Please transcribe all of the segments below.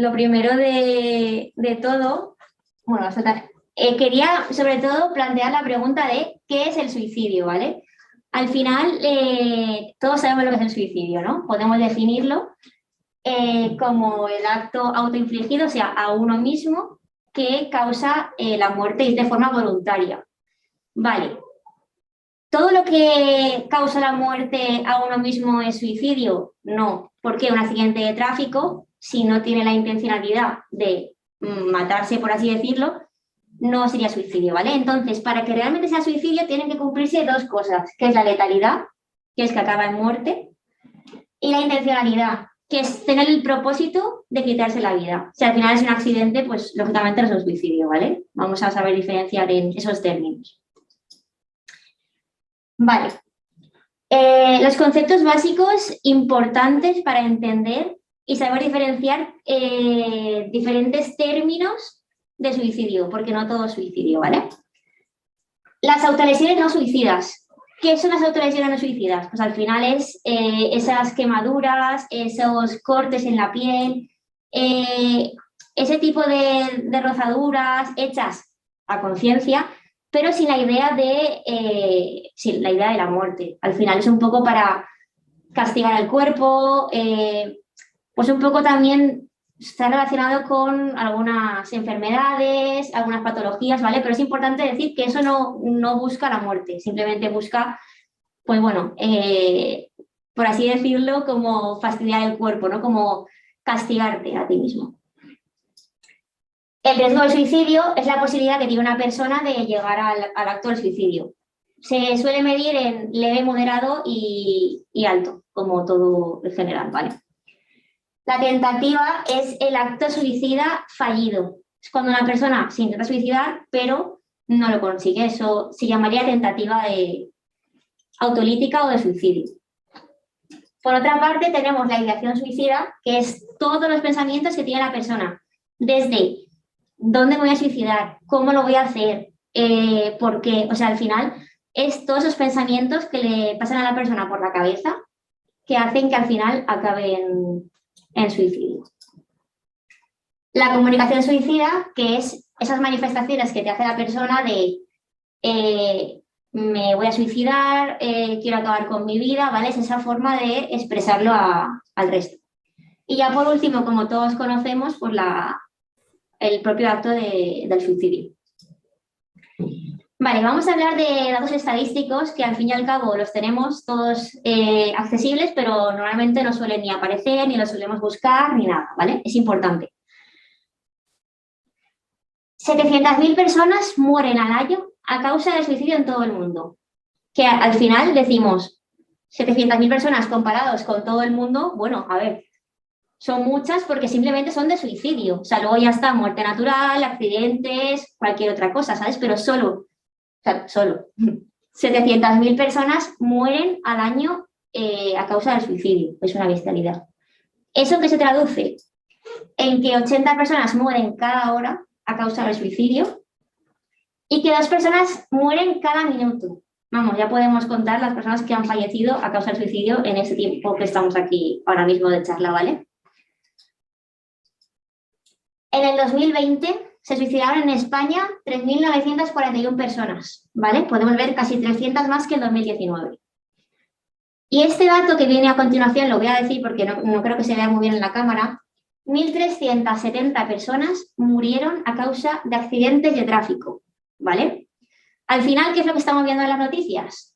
lo primero de todo, bueno, quería sobre todo plantear la pregunta de ¿qué es el suicidio, ¿vale? Al final, todos sabemos lo que es el suicidio, ¿no? Podemos definirlo como el acto autoinfligido, o sea, a uno mismo, que causa la muerte y de forma voluntaria. Vale, ¿todo lo que causa la muerte a uno mismo es suicidio? No. ¿Por qué? Un accidente de tráfico, si no tiene la intencionalidad de matarse, por así decirlo, no sería suicidio, ¿vale? Entonces, para que realmente sea suicidio tienen que cumplirse dos cosas, que es la letalidad, que es que acaba en muerte, y la intencionalidad, que es tener el propósito de quitarse la vida. Si al final es un accidente, pues lógicamente no es un suicidio, ¿vale? Vamos a saber diferenciar en esos términos. Vale. Los conceptos básicos importantes para entender y saber diferenciar diferentes términos de suicidio, porque no todo es suicidio, ¿vale? Las autolesiones no suicidas. ¿Qué son las autolesiones no suicidas? Pues al final es esas quemaduras, esos cortes en la piel, ese tipo de rozaduras hechas a conciencia, pero sin la idea sin la idea de la muerte. Al final es un poco para castigar al cuerpo, pues un poco también está relacionado con algunas enfermedades, algunas patologías, ¿vale? Pero es importante decir que eso no busca la muerte, simplemente busca, pues bueno, por así decirlo, como fastidiar el cuerpo, ¿no? Como castigarte a ti mismo. El riesgo del suicidio es la posibilidad que tiene una persona de llegar al acto del suicidio. Se suele medir en leve, moderado y alto, como todo en general, ¿vale? La tentativa es el acto suicida fallido. Es cuando una persona se intenta suicidar, pero no lo consigue. Eso se llamaría tentativa de autolítica o de suicidio. Por otra parte, tenemos la ideación suicida, que es todos los pensamientos que tiene la persona. Desde ¿dónde me voy a suicidar? ¿Cómo lo voy a hacer? ¿Por qué? O sea, al final es todos esos pensamientos que le pasan a la persona por la cabeza que hacen que al final acabe en suicidio. La comunicación suicida, que es esas manifestaciones que te hace la persona de me voy a suicidar, quiero acabar con mi vida, ¿vale? Es esa forma de expresarlo al resto. Y ya por último, como todos conocemos, pues el propio acto del suicidio. Vale, vamos a hablar de datos estadísticos que al fin y al cabo los tenemos todos accesibles, pero normalmente no suelen ni aparecer, ni los solemos buscar, ni nada, ¿vale? Es importante. 700.000 personas mueren al año a causa del suicidio en todo el mundo. Que al final decimos 700.000 personas comparados con todo el mundo, bueno, a ver, son muchas porque simplemente son de suicidio. O sea, luego ya está muerte natural, accidentes, cualquier otra cosa, ¿sabes? Pero solo 700.000 personas mueren al año a causa del suicidio. Es una bestialidad. ¿Eso qué se traduce? En que 80 personas mueren cada hora a causa del suicidio y que 2 personas mueren cada minuto. Vamos, ya podemos contar las personas que han fallecido a causa del suicidio en ese tiempo que estamos aquí ahora mismo de charla, ¿vale? En el 2020 se suicidaron en España 3.941 personas, ¿vale? Podemos ver casi 300 más que en 2019. Y este dato que viene a continuación, lo voy a decir porque no creo que se vea muy bien en la cámara, 1.370 personas murieron a causa de accidentes de tráfico, ¿vale? Al final, ¿qué es lo que estamos viendo en las noticias?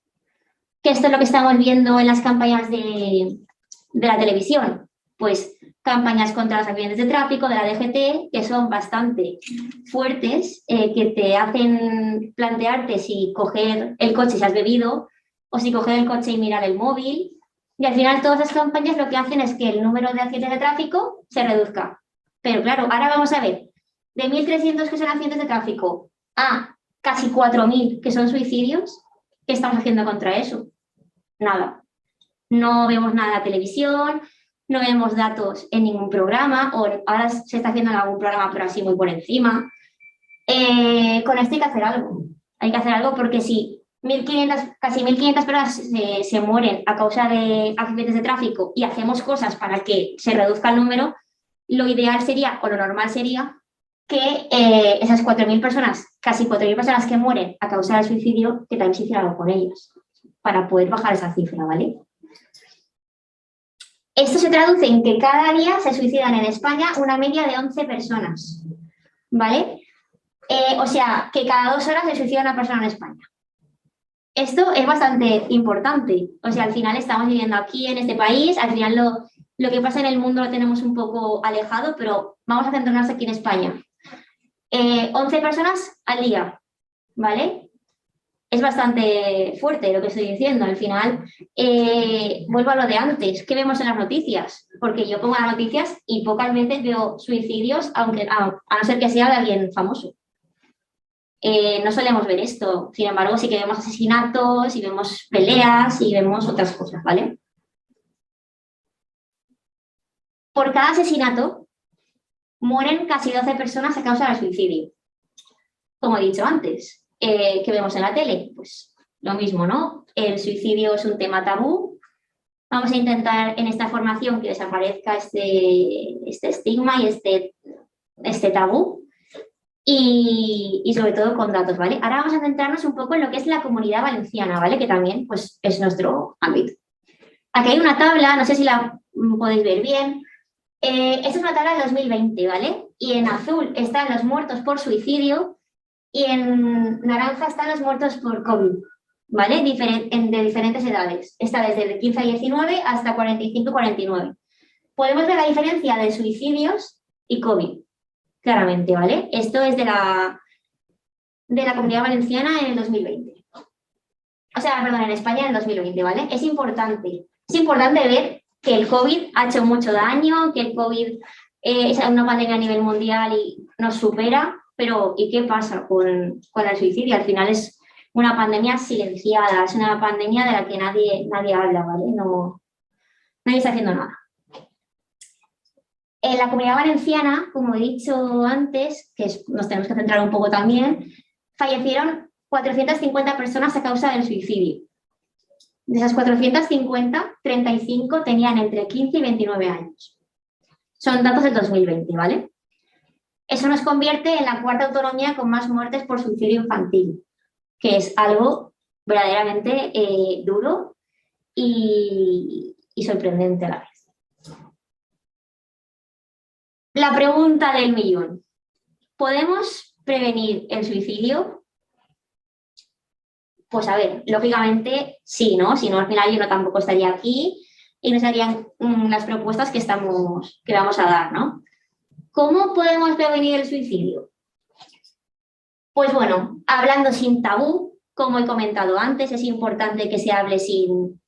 Que esto es lo que estamos viendo en las campañas de la televisión. Pues campañas contra los accidentes de tráfico de la DGT, que son bastante fuertes, que te hacen plantearte si coger el coche si has bebido o si coger el coche y mirar el móvil. Y al final todas esas campañas lo que hacen es que el número de accidentes de tráfico se reduzca. Pero claro, ahora vamos a ver, de 1.300 que son accidentes de tráfico a casi 4.000 que son suicidios, ¿qué estamos haciendo contra eso? Nada. No vemos nada en la televisión, no vemos datos en ningún programa, o ahora se está haciendo en algún programa, pero así muy por encima. Con esto hay que hacer algo. Hay que hacer algo porque si casi 1.500 personas se mueren a causa de accidentes de tráfico y hacemos cosas para que se reduzca el número, lo ideal sería, o lo normal sería, que esas 4.000 personas, casi 4.000 personas que mueren a causa del suicidio, que también se hiciera algo con ellas, para poder bajar esa cifra, ¿vale? Esto se traduce en que cada día se suicidan en España una media de 11 personas, ¿vale? O sea, que cada 2 horas se suicida una persona en España. Esto es bastante importante. O sea, al final estamos viviendo aquí en este país, al final lo que pasa en el mundo lo tenemos un poco alejado, pero vamos a centrarnos aquí en España. 11 personas al día, ¿vale? Es bastante fuerte lo que estoy diciendo. Al final, vuelvo a lo de antes. ¿Qué vemos en las noticias? Porque yo pongo las noticias y pocas veces veo suicidios, aunque, a no ser que sea de alguien famoso. No solemos ver esto. Sin embargo, sí que vemos asesinatos y vemos peleas y vemos otras cosas, ¿vale? Por cada asesinato mueren casi 12 personas a causa del suicidio. Como he dicho antes, ¿qué vemos en la tele? Pues lo mismo, ¿no? El suicidio es un tema tabú. Vamos a intentar en esta formación que desaparezca este estigma y este tabú. Y sobre todo con datos, ¿vale? Ahora vamos a centrarnos un poco en lo que es la Comunidad Valenciana, ¿vale? Que también pues, es nuestro ámbito. Aquí hay una tabla, no sé si la podéis ver bien. Esta es una tabla del 2020, ¿vale? Y en azul están los muertos por suicidio y en naranja están los muertos por COVID, ¿vale? De diferentes edades. Está desde el 15 a 19 hasta 45 y 49. Podemos ver la diferencia de suicidios y COVID. Claramente, ¿vale? Esto es de la Comunidad Valenciana en el 2020. O sea, perdón, en España en el 2020, ¿vale? Es importante ver que el COVID ha hecho mucho daño, que el COVID es una pandemia a nivel mundial y nos supera, pero ¿y qué pasa con el suicidio? Al final es una pandemia silenciada, es una pandemia de la que nadie habla, ¿vale? No, nadie está haciendo nada. En la Comunidad Valenciana, como he dicho antes, que nos tenemos que centrar un poco también, fallecieron 450 personas a causa del suicidio. De esas 450, 35 tenían entre 15 y 29 años. Son datos del 2020, ¿vale? Eso nos convierte en la cuarta autonomía con más muertes por suicidio infantil, que es algo verdaderamente duro y sorprendente a la vez. La pregunta del millón. ¿Podemos prevenir el suicidio? Pues a ver, lógicamente sí, ¿no? Si no, al final yo no tampoco estaría aquí y no serían las propuestas que vamos a dar, ¿no? ¿Cómo podemos prevenir el suicidio? Pues bueno, hablando sin tabú, como he comentado antes, es importante que se hable sin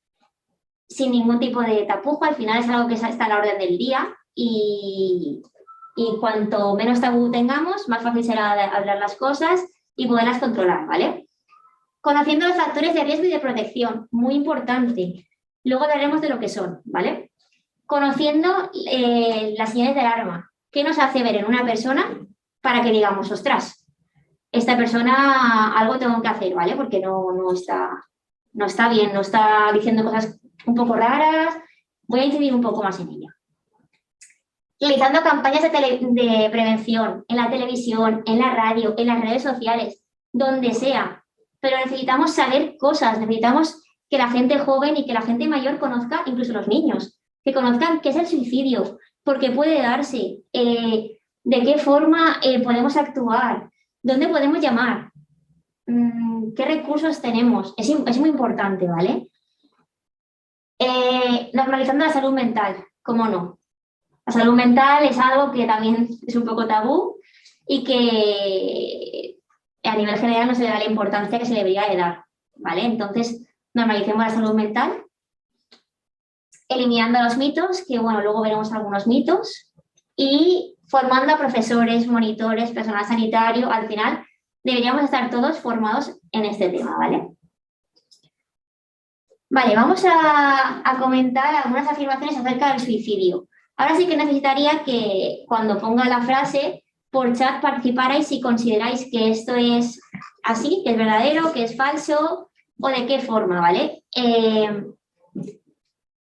ningún tipo de tapujo. Al final es algo que está a la orden del día y cuanto menos tabú tengamos, más fácil será hablar las cosas y poderlas controlar, ¿vale? Conociendo los factores de riesgo y de protección, muy importante. Luego hablaremos de lo que son, ¿vale? Conociendo las señales de alarma. ¿Qué nos hace ver en una persona para que digamos, ostras, esta persona algo tengo que hacer, ¿vale? Porque no está bien, no está diciendo cosas un poco raras. Voy a incidir un poco más en ella. Realizando campañas de prevención en la televisión, en la radio, en las redes sociales, donde sea. Pero necesitamos saber cosas, necesitamos que la gente joven y que la gente mayor conozca, incluso los niños, que conozcan qué es el suicidio, por qué puede darse, de qué forma podemos actuar, dónde podemos llamar, qué recursos tenemos. Es muy importante, ¿vale? Normalizando la salud mental, ¿cómo no? La salud mental es algo que también es un poco tabú y que a nivel general no se le da la importancia que se le debería de dar, ¿vale? Entonces, normalicemos la salud mental, eliminando los mitos, que bueno, luego veremos algunos mitos, y formando a profesores, monitores, personal sanitario. Al final, deberíamos estar todos formados en este tema, ¿vale? Vale, vamos a comentar algunas afirmaciones acerca del suicidio. Ahora sí que necesitaría que cuando ponga la frase por chat participarais si consideráis que esto es así, que es verdadero, que es falso o de qué forma, ¿vale?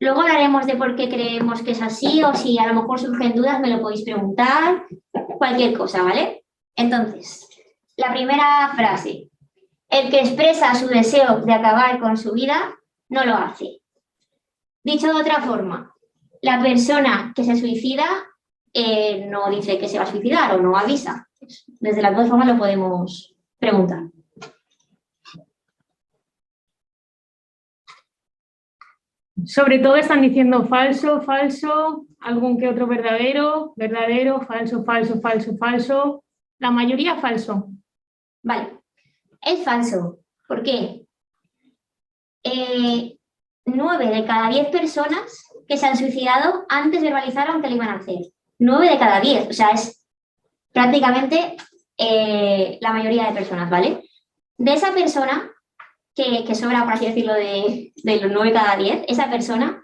Luego hablaremos de por qué creemos que es así o si a lo mejor surgen dudas me lo podéis preguntar, cualquier cosa, ¿vale? Entonces, la primera frase. El que expresa su deseo de acabar con su vida no lo hace. Dicho de otra forma, la persona que se suicida no dice que se va a suicidar o no avisa. Desde las dos formas lo podemos preguntar. Sobre todo están diciendo falso, falso, algún que otro verdadero, verdadero, falso, falso, falso, falso. La mayoría falso. Vale, es falso. ¿Por qué? 9 de cada 10 personas que se han suicidado antes verbalizaron que lo iban a hacer. 9 de cada 10, o sea, es prácticamente la mayoría de personas, ¿vale? De esa persona, que sobra, por así decirlo, de los 9 cada 10, esa persona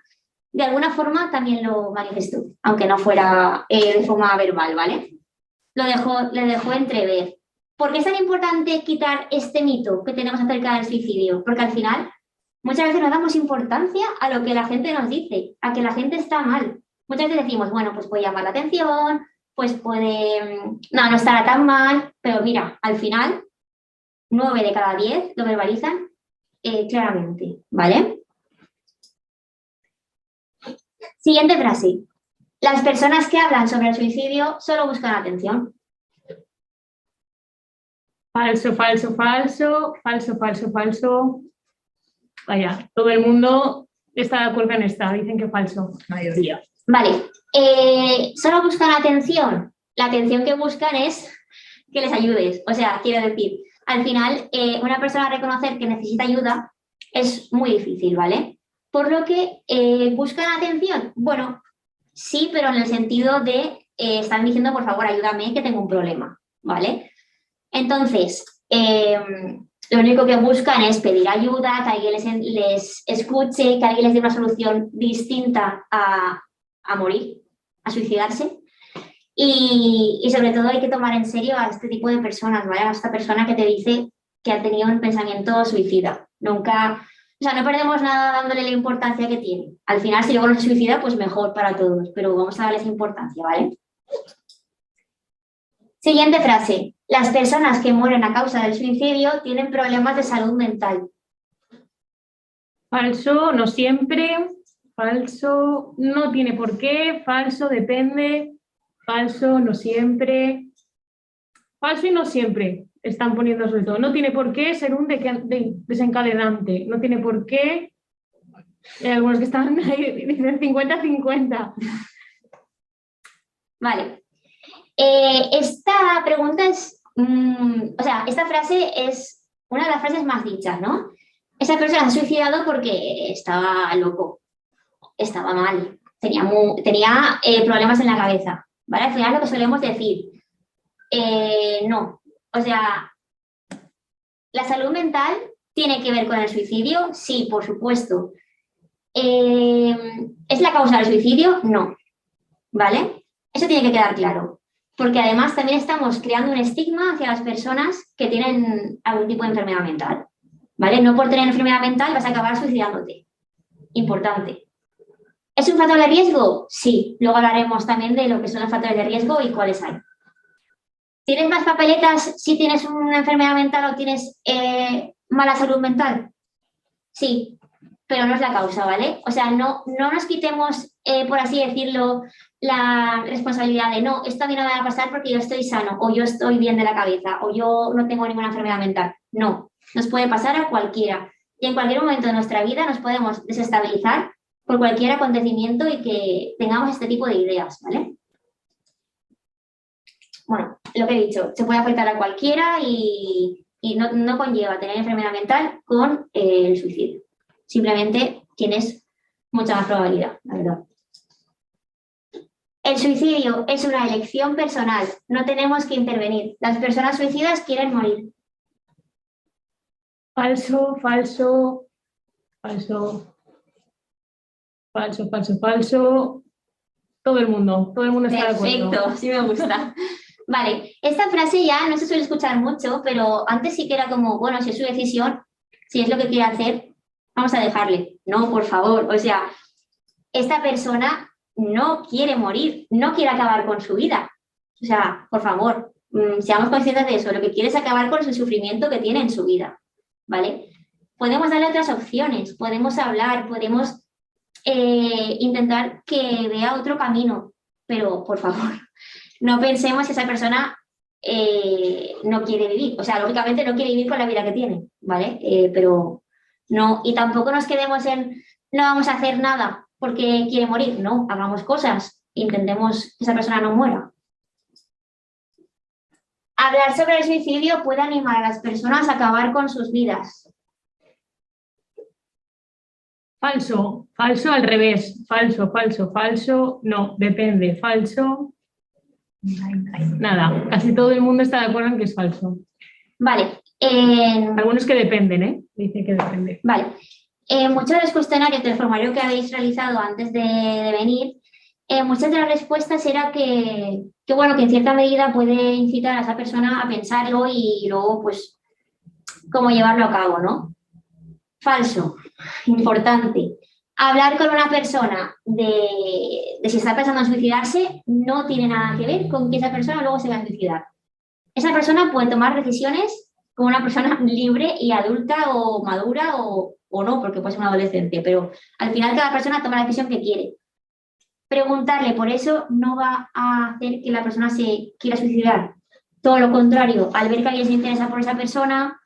de alguna forma también lo manifestó, aunque no fuera de forma verbal, ¿vale? Le dejó entrever. ¿Por qué es tan importante quitar este mito que tenemos acerca del suicidio? Porque al final muchas veces no damos importancia a lo que la gente nos dice, a que la gente está mal. Muchas veces decimos, bueno, pues puede llamar la atención, pues puede, no estará tan mal, pero mira, al final 9 de cada 10 lo verbalizan claramente, ¿vale? Siguiente frase. Las personas que hablan sobre el suicidio solo buscan atención. Falso, falso, falso, falso, falso, falso. Vaya, todo el mundo está de acuerdo en esta, dicen que falso, mayoría. Vale, solo buscan atención. La atención que buscan es que les ayudes. O sea, quiero decir, al final, una persona reconocer que necesita ayuda es muy difícil, ¿vale? Por lo que buscan atención. Bueno, sí, pero en el sentido de están diciendo, por favor, ayúdame, que tengo un problema, ¿vale? Entonces, lo único que buscan es pedir ayuda, que alguien les escuche, que alguien les dé una solución distinta a morir, a suicidarse. Y sobre todo hay que tomar en serio a este tipo de personas, ¿vale? A esta persona que te dice que ha tenido un pensamiento suicida. Nunca, o sea, no perdemos nada dándole la importancia que tiene. Al final, si luego no se suicida, pues mejor para todos, pero vamos a darles importancia, ¿vale? Siguiente frase. Las personas que mueren a causa del suicidio tienen problemas de salud mental. Falso, no siempre. Falso, no tiene por qué. Falso, depende. Falso, no siempre. Falso y no siempre están poniendo sobre todo. No tiene por qué ser un desencadenante. No tiene por qué. Hay algunos que están ahí, dicen 50-50. Vale. Esta pregunta es, o sea, esta frase es una de las frases más dichas, ¿no? Esa persona se ha suicidado porque estaba loco, estaba mal, tenía problemas en la cabeza, ¿vale? Al final lo que solemos decir, no, o sea, ¿la salud mental tiene que ver con el suicidio? Sí, por supuesto. ¿Es la causa del suicidio? No, ¿vale? Eso tiene que quedar claro. Porque además también estamos creando un estigma hacia las personas que tienen algún tipo de enfermedad mental, ¿vale? No por tener enfermedad mental vas a acabar suicidándote. Importante. ¿Es un factor de riesgo? Sí. Luego hablaremos también de lo que son los factores de riesgo y cuáles hay. ¿Tienes más papeletas si tienes una enfermedad mental o tienes mala salud mental? Sí, pero no es la causa, ¿vale? O sea, no nos quitemos, por así decirlo, la responsabilidad de no, esto a mí no me va a pasar porque yo estoy sano o yo estoy bien de la cabeza o yo no tengo ninguna enfermedad mental. No, nos puede pasar a cualquiera y en cualquier momento de nuestra vida nos podemos desestabilizar por cualquier acontecimiento y que tengamos este tipo de ideas, ¿vale? Bueno, lo que he dicho, se puede afectar a cualquiera y no conlleva tener enfermedad mental con el suicidio. Simplemente tienes mucha más probabilidad, la verdad. El suicidio es una elección personal, no tenemos que intervenir. Las personas suicidas quieren morir. Falso, falso, falso, falso, falso, falso. Todo el mundo está de acuerdo. Perfecto, sí me gusta. Vale, esta frase ya no se suele escuchar mucho, pero antes sí que era como, bueno, si es su decisión, si es lo que quiere hacer, vamos a dejarle. No, por favor, o sea, esta persona no quiere morir, no quiere acabar con su vida. O sea, por favor, seamos conscientes de eso. Lo que quiere es acabar con el sufrimiento que tiene en su vida, ¿vale? Podemos darle otras opciones, podemos hablar, podemos intentar que vea otro camino, pero por favor, no pensemos que esa persona no quiere vivir. O sea, lógicamente no quiere vivir con la vida que tiene, ¿vale? Pero no, y tampoco nos quedemos en no vamos a hacer nada porque quiere morir. No, hagamos cosas, intentemos que esa persona no muera. Hablar sobre el suicidio puede animar a las personas a acabar con sus vidas. Falso, falso al revés, falso, falso, falso, no, depende, falso, nada, casi todo el mundo está de acuerdo en que es falso. Vale. Algunos que dependen, ¿eh? Dice que depende. Vale. Muchos de los cuestionarios del formulario que habéis realizado antes de venir, muchas de las respuestas era bueno, que en cierta medida puede incitar a esa persona a pensarlo y luego, pues, cómo llevarlo a cabo, ¿no? Falso. Importante. Hablar con una persona de si está pensando en suicidarse no tiene nada que ver con que esa persona luego se va a suicidar. Esa persona puede tomar decisiones como una persona libre y adulta o madura o no, porque puede ser un adolescente, pero al final cada persona toma la decisión que quiere. Preguntarle por eso no va a hacer que la persona se quiera suicidar. Todo lo contrario, al ver que alguien se interesa por esa persona,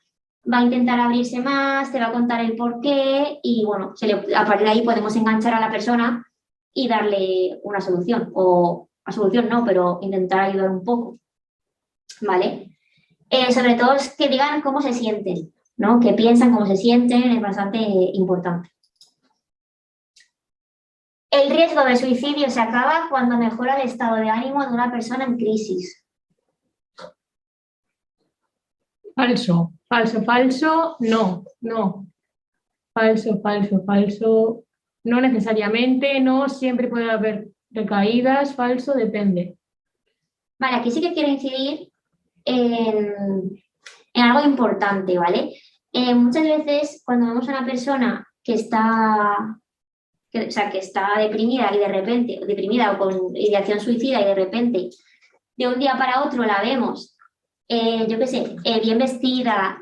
va a intentar abrirse más, te va a contar el porqué y bueno, a partir de ahí podemos enganchar a la persona y darle una solución. O a solución no, pero intentar ayudar un poco. ¿Vale? Sobre todo es que digan cómo se sienten, ¿no? Que piensan, cómo se sienten, es bastante importante. El riesgo de suicidio se acaba cuando mejora el estado de ánimo de una persona en crisis. Falso, falso, falso, no, no. Falso, falso, falso. No necesariamente, no siempre puede haber recaídas, falso, depende. Vale, aquí sí que quiero incidir en algo importante, ¿vale? Muchas veces cuando vemos a una persona que está deprimida y de repente, deprimida o con ideación suicida y de repente, de un día para otro la vemos, yo qué sé, bien vestida,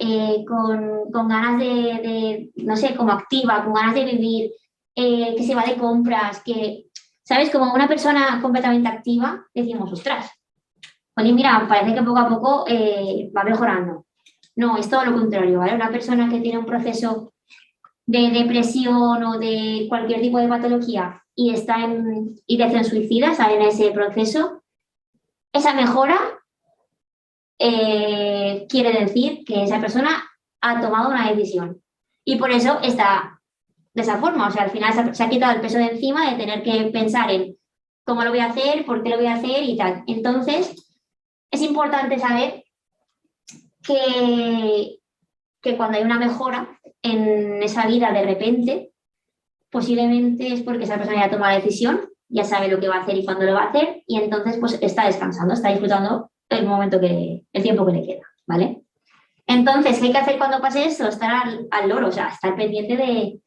con ganas no sé, como activa, con ganas de vivir, que se va de compras, que, ¿sabes? Como una persona completamente activa, decimos, ostras, oye, mira, parece que poco a poco va mejorando. No, es todo lo contrario, ¿vale? Una persona que tiene un proceso de depresión o de cualquier tipo de patología y está en ideación suicida, está en ese proceso, esa mejora quiere decir que esa persona ha tomado una decisión y por eso está de esa forma. O sea, al final se ha quitado el peso de encima de tener que pensar en cómo lo voy a hacer, por qué lo voy a hacer y tal. Entonces, es importante saber que cuando hay una mejora en esa vida de repente, posiblemente es porque esa persona ya toma la decisión, ya sabe lo que va a hacer y cuándo lo va a hacer, y entonces pues está descansando, está disfrutando el tiempo que le queda, ¿vale? Entonces, ¿qué hay que hacer cuando pase eso? Estar al loro, o sea, estar pendiente de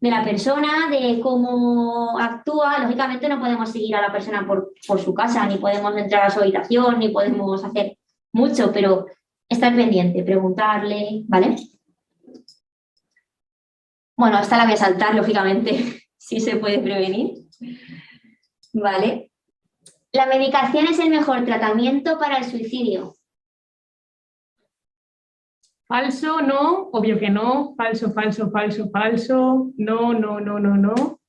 la persona, de cómo actúa. Lógicamente no podemos seguir a la persona por su casa, ni podemos entrar a su habitación, ni podemos hacer mucho, pero estar pendiente, preguntarle, ¿vale? Bueno, esta la voy a saltar, lógicamente, si se puede prevenir. Vale. La medicación es el mejor tratamiento para el suicidio. Falso, no, obvio que no. Falso, falso, falso, falso. No, no, no, no, no.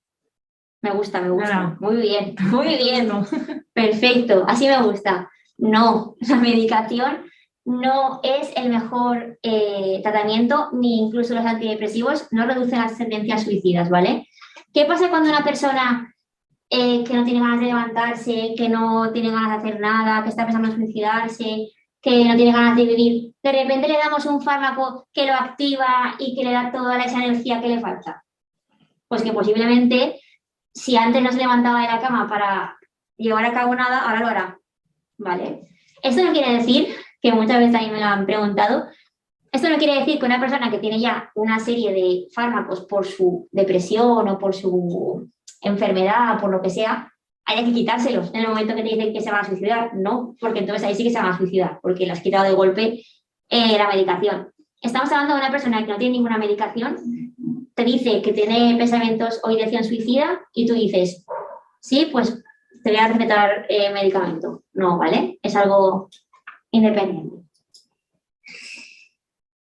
Me gusta, me gusta. Nada. Muy bien, muy bien. No. Perfecto, así me gusta. No, la medicación no es el mejor tratamiento, ni incluso los antidepresivos no reducen las tendencias suicidas, ¿vale? ¿Qué pasa cuando una persona que no tiene ganas de levantarse, que no tiene ganas de hacer nada, que está pensando en suicidarse, que no tiene ganas de vivir, de repente le damos un fármaco que lo activa y que le da toda esa energía que le falta? Pues que posiblemente, si antes no se levantaba de la cama para llevar a cabo nada, ahora lo hará, ¿vale? Esto no quiere decir, que muchas veces también me lo han preguntado, esto no quiere decir que una persona que tiene ya una serie de fármacos por su depresión o por su enfermedad, por lo que sea, haya que quitárselos en el momento que te dicen que se van a suicidar. No, porque entonces ahí sí que se van a suicidar, porque le has quitado de golpe la medicación. Estamos hablando de una persona que no tiene ninguna medicación, te dice que tiene pensamientos o ideación suicida y tú dices, sí, pues te voy a recetar medicamento. No, ¿vale? Es algo independiente.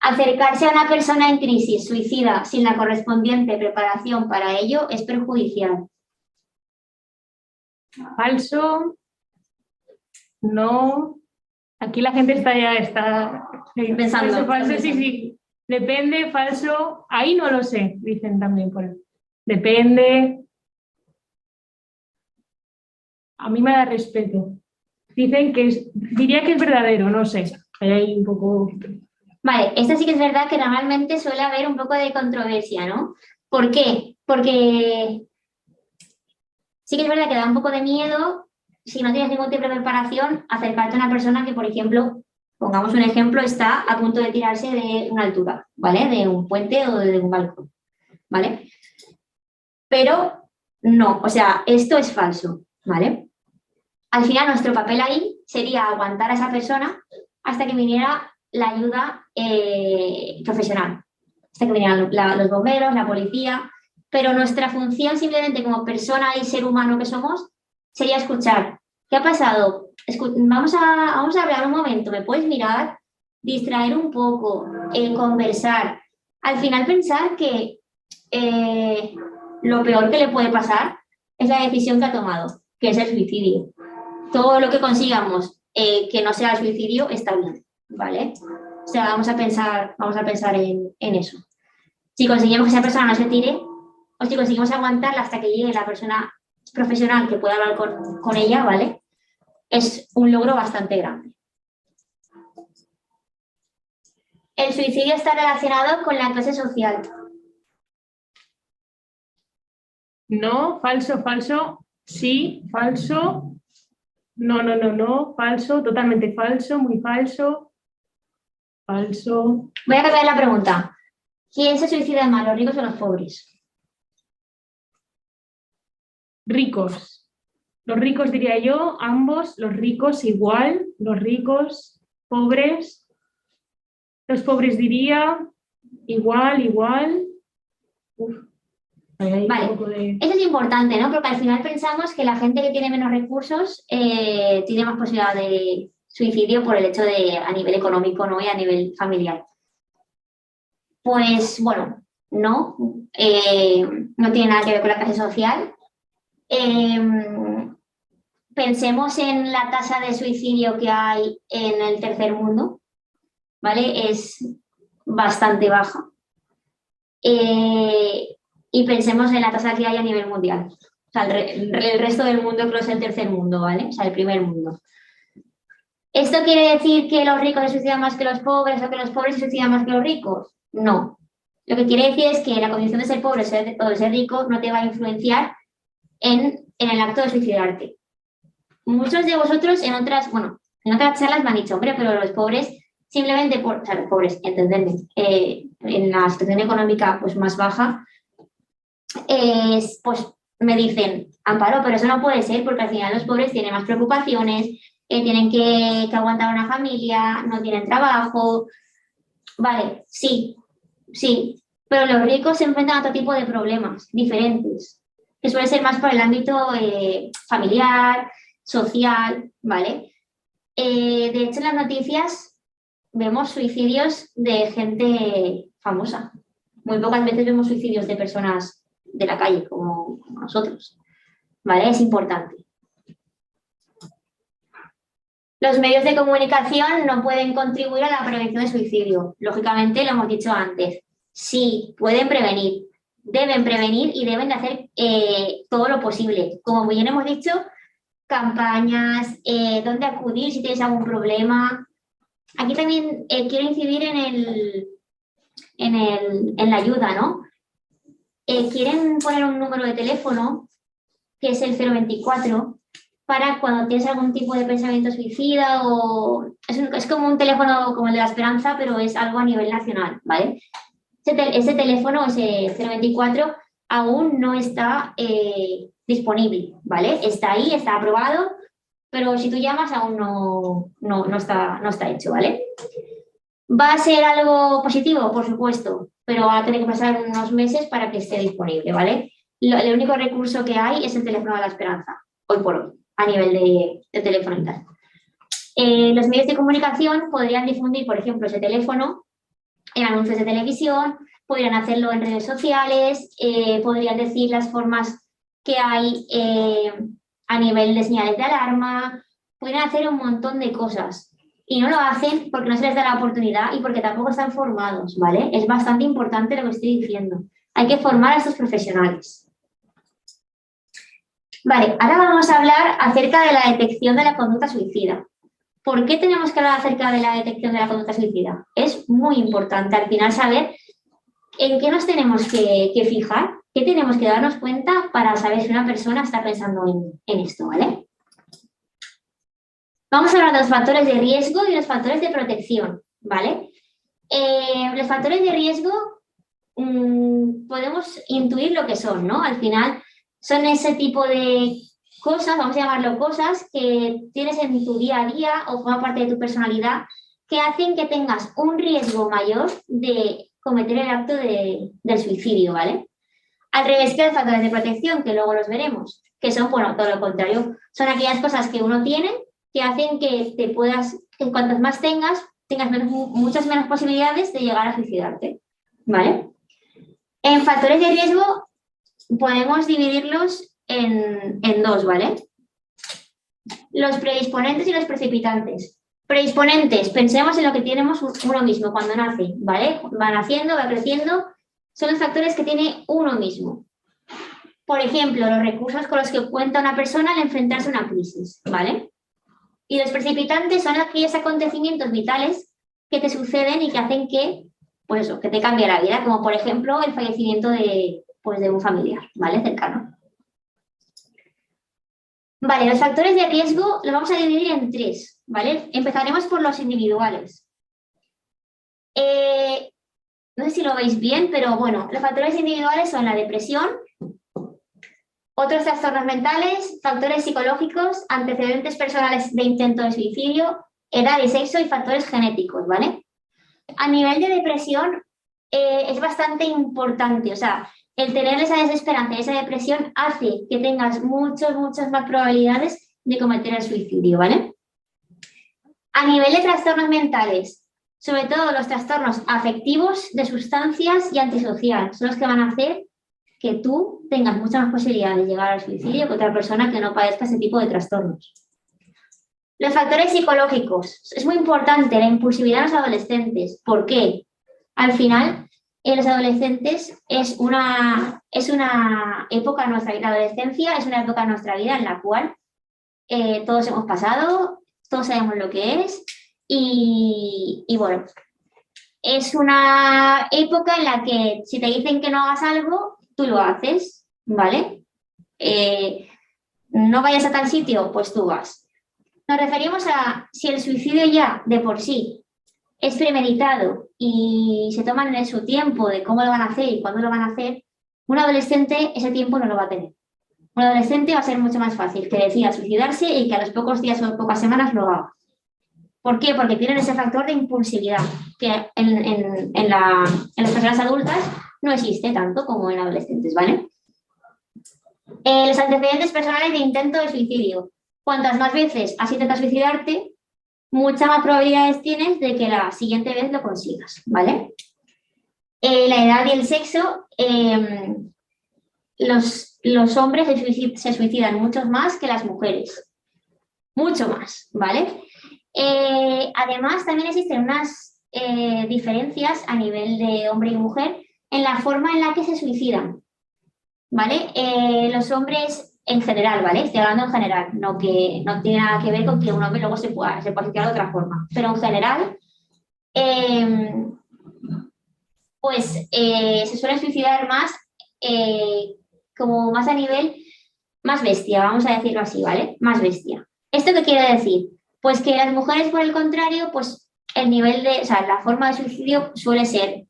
Acercarse a una persona en crisis suicida sin la correspondiente preparación para ello es perjudicial. Falso, no. Aquí la gente está Pensando. Falso, sí. Depende, falso. Ahí no lo sé, dicen también por ahí. Depende. A mí me da respeto. Dicen que diría que es verdadero, no sé. Hay un poco. Vale, esto sí que es verdad que normalmente suele haber un poco de controversia, ¿no? ¿Por qué? Porque sí que es verdad que da un poco de miedo, si no tienes ningún tipo de preparación, acercarte a una persona que, por ejemplo, pongamos un ejemplo, está a punto de tirarse de una altura, ¿vale? De un puente o de un balcón, ¿vale? Pero no, o sea, esto es falso, ¿vale? Al final nuestro papel ahí sería aguantar a esa persona hasta que viniera la ayuda profesional, hasta que vinieran los bomberos, la policía, pero nuestra función simplemente como persona y ser humano que somos sería escuchar. ¿Qué ha pasado? Vamos a hablar un momento, ¿me puedes mirar? Distraer un poco, conversar. Al final pensar que lo peor que le puede pasar es la decisión que ha tomado, que es el suicidio. Todo lo que consigamos que no sea el suicidio está bien, ¿vale? O sea, vamos a pensar en eso. Si conseguimos que esa persona no se tire, o si conseguimos aguantarla hasta que llegue la persona profesional que pueda hablar con ella, ¿vale? Es un logro bastante grande. El suicidio está relacionado con la clase social. No, falso. Sí, falso. No, falso, totalmente falso, muy falso. Falso. Voy a cambiar la pregunta. ¿Quién se suicida más, los ricos o los pobres? Ricos. Los ricos diría yo, ambos, los ricos igual, los ricos, pobres. Los pobres diría igual. Uf, vale, eso es importante, ¿no? Porque al final pensamos que la gente que tiene menos recursos tiene más posibilidad de suicidio por el hecho de a nivel económico, ¿no? Y a nivel familiar. Pues bueno, no, no tiene nada que ver con la clase social. Pensemos en la tasa de suicidio que hay en el tercer mundo, ¿vale? Es bastante baja. Y pensemos en la tasa que hay a nivel mundial. O sea, el resto del mundo creo que es el tercer mundo, ¿vale? O sea, el primer mundo. ¿Esto quiere decir que los ricos se suicidan más que los pobres o que los pobres se suicidan más que los ricos? No. Lo que quiere decir es que la condición de ser pobre o de ser rico no te va a influenciar en el acto de suicidarte. Muchos de vosotros en otras charlas me han dicho, hombre, pero los pobres simplemente o sea, los pobres, entenderme, en la situación económica pues más baja, pues me dicen, Amparo, pero eso no puede ser porque al final los pobres tienen más preocupaciones, tienen que aguantar una familia, no tienen trabajo. Vale, sí, pero los ricos se enfrentan a otro tipo de problemas diferentes, que suele ser más por el ámbito familiar, social, ¿vale? De hecho, en las noticias vemos suicidios de gente famosa. Muy pocas veces vemos suicidios de personas de la calle, como nosotros, ¿vale? Es importante. Los medios de comunicación no pueden contribuir a la prevención de suicidio. Lógicamente, lo hemos dicho antes. Sí, pueden prevenir, deben prevenir y deben de hacer todo lo posible. Como bien hemos dicho, campañas, dónde acudir si tienes algún problema. Aquí también quiero incidir en la ayuda, ¿no? Quieren poner un número de teléfono, que es el 024, para cuando tienes algún tipo de pensamiento suicida o... Es como un teléfono como el de la Esperanza, pero es algo a nivel nacional, ¿vale? Ese teléfono, ese 024, aún no está disponible, ¿vale? Está ahí, está aprobado, pero si tú llamas aún no está hecho, ¿vale? ¿Va a ser algo positivo? Por supuesto, pero va a tener que pasar unos meses para que esté disponible, ¿vale? El único recurso que hay es el teléfono de la esperanza, hoy por hoy, a nivel de teléfono y tal. Los medios de comunicación podrían difundir, por ejemplo, ese teléfono en anuncios de televisión, podrían hacerlo en redes sociales, podrían decir las formas que hay a nivel de señales de alarma, podrían hacer un montón de cosas. Y no lo hacen porque no se les da la oportunidad y porque tampoco están formados, ¿vale? Es bastante importante lo que estoy diciendo. Hay que formar a estos profesionales. Vale, ahora vamos a hablar acerca de la detección de la conducta suicida. ¿Por qué tenemos que hablar acerca de la detección de la conducta suicida? Es muy importante al final saber en qué nos tenemos que fijar, qué tenemos que darnos cuenta para saber si una persona está pensando en esto, ¿vale? Vamos a hablar de los factores de riesgo y los factores de protección, ¿vale? Los factores de riesgo podemos intuir lo que son, ¿no? Al final son ese tipo de cosas, vamos a llamarlo cosas, que tienes en tu día a día o forman parte de tu personalidad que hacen que tengas un riesgo mayor de cometer el acto del suicidio, ¿vale? Al revés que los factores de protección, que luego los veremos, que son, bueno, todo lo contrario, son aquellas cosas que uno tiene que hacen que te puedas, que cuantas más tengas muchas menos posibilidades de llegar a suicidarte, ¿vale? En factores de riesgo podemos dividirlos en dos, ¿vale? Los predisponentes y los precipitantes. Predisponentes, pensemos en lo que tenemos uno mismo cuando nace, ¿vale? Va naciendo, va creciendo, son los factores que tiene uno mismo. Por ejemplo, los recursos con los que cuenta una persona al enfrentarse a una crisis, ¿vale? Y los precipitantes son aquellos acontecimientos vitales que te suceden y que hacen que, pues eso, que te cambie la vida, como por ejemplo el fallecimiento de un familiar, ¿vale? Cercano. Vale, los factores de riesgo los vamos a dividir en tres, ¿vale? Empezaremos por los individuales. No sé si lo veis bien, pero bueno, los factores individuales son la depresión, otros trastornos mentales, factores psicológicos, antecedentes personales de intento de suicidio, edad y sexo y factores genéticos, ¿vale? A nivel de depresión es bastante importante, o sea, el tener esa desesperanza y esa depresión hace que tengas muchas más probabilidades de cometer el suicidio, ¿vale? A nivel de trastornos mentales, sobre todo los trastornos afectivos, de sustancias y antisocial, son los que van a hacer que tú tengas muchas más posibilidades de llegar al suicidio que otra persona que no padezca ese tipo de trastornos. Los factores psicológicos. Es muy importante la impulsividad en los adolescentes. ¿Por qué? Al final, en los adolescentes es una época de nuestra vida, la adolescencia es una época de nuestra vida en la cual todos hemos pasado, todos sabemos lo que es y bueno, es una época en la que si te dicen que no hagas algo, tú lo haces, ¿vale? No vayas a tal sitio, pues tú vas. Nos referimos a si el suicidio ya de por sí es premeditado y se toman su tiempo de cómo lo van a hacer y cuándo lo van a hacer, un adolescente ese tiempo no lo va a tener. Un adolescente va a ser mucho más fácil que decida suicidarse y que a los pocos días o pocas semanas lo haga. ¿Por qué? Porque tienen ese factor de impulsividad que en las personas adultas no existe tanto como en adolescentes, ¿vale? Los antecedentes personales de intento de suicidio. Cuantas más veces has intentado suicidarte, muchas más probabilidades tienes de que la siguiente vez lo consigas, ¿vale? La edad y el sexo, los hombres se suicidan mucho más que las mujeres, mucho más, ¿vale? Además, también existen unas diferencias a nivel de hombre y mujer en la forma en la que se suicidan, ¿vale? Los hombres en general, ¿vale? Estoy hablando en general, no tiene nada que ver con que un hombre luego se posicione de otra forma, pero en general, se suelen suicidar más, como más a nivel, más bestia, vamos a decirlo así, ¿vale? Más bestia. ¿Esto qué quiere decir? Pues que las mujeres, por el contrario, pues el nivel de, o sea, la forma de suicidio suele ser,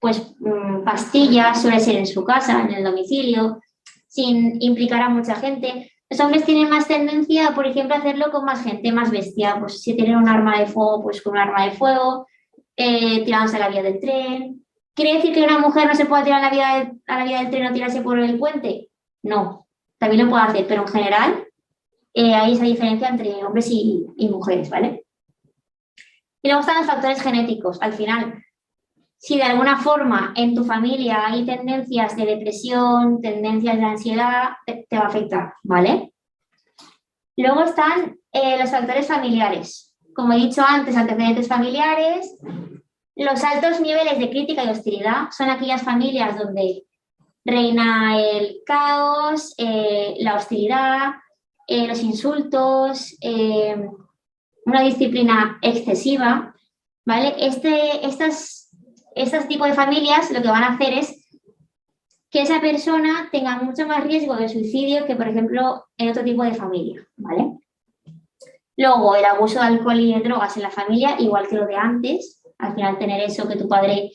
pues pastillas, suele ser en su casa, en el domicilio, sin implicar a mucha gente. Los hombres tienen más tendencia, por ejemplo, a hacerlo con más gente, más bestia. Pues si tienen un arma de fuego, pues con un arma de fuego, tirándose a la vía del tren. ¿Quiere decir que una mujer no se pueda tirar a la vía del tren o tirarse por el puente? No, también lo puede hacer, pero en general hay esa diferencia entre hombres y mujeres, ¿vale? Y luego están los factores genéticos. Al final, si de alguna forma en tu familia hay tendencias de depresión, tendencias de ansiedad, te va a afectar, ¿vale? Luego están los factores familiares. Como he dicho antes, antecedentes familiares. Los altos niveles de crítica y hostilidad son aquellas familias donde reina el caos, la hostilidad, los insultos, una disciplina excesiva, ¿vale? Este tipo de familias lo que van a hacer es que esa persona tenga mucho más riesgo de suicidio que, por ejemplo, en otro tipo de familia, ¿vale? Luego, el abuso de alcohol y de drogas en la familia, igual que lo de antes, al final tener eso que tu padre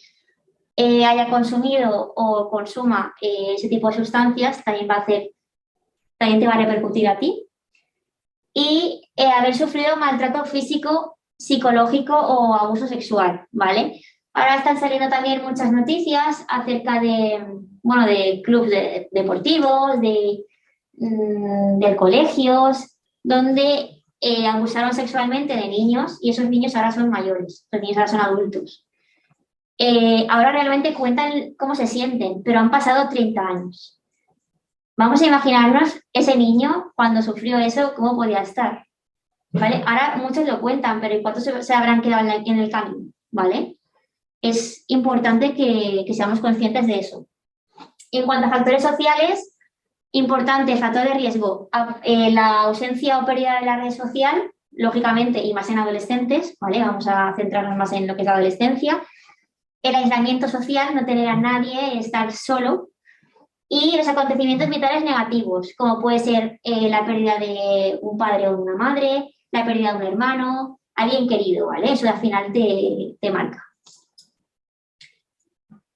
haya consumido o consuma ese tipo de sustancias también también te va a repercutir a ti. Y haber sufrido maltrato físico, psicológico o abuso sexual, ¿vale? Ahora están saliendo también muchas noticias acerca de clubes deportivos, de colegios, donde abusaron sexualmente de niños y esos niños ahora son mayores, los niños ahora son adultos. Ahora realmente cuentan cómo se sienten, pero han pasado 30 años. Vamos a imaginarnos ese niño cuando sufrió eso, cómo podía estar, ¿vale? Ahora muchos lo cuentan, pero ¿y cuántos se habrán quedado en el camino, ¿vale? Es importante que seamos conscientes de eso. En cuanto a factores sociales, importante, factor de riesgo, la ausencia o pérdida de la red social, lógicamente, y más en adolescentes, ¿vale? Vamos a centrarnos más en lo que es la adolescencia. El aislamiento social, no tener a nadie, estar solo. Y los acontecimientos vitales negativos, como puede ser la pérdida de un padre o una madre, la pérdida de un hermano, alguien querido, ¿vale? Eso al final te marca.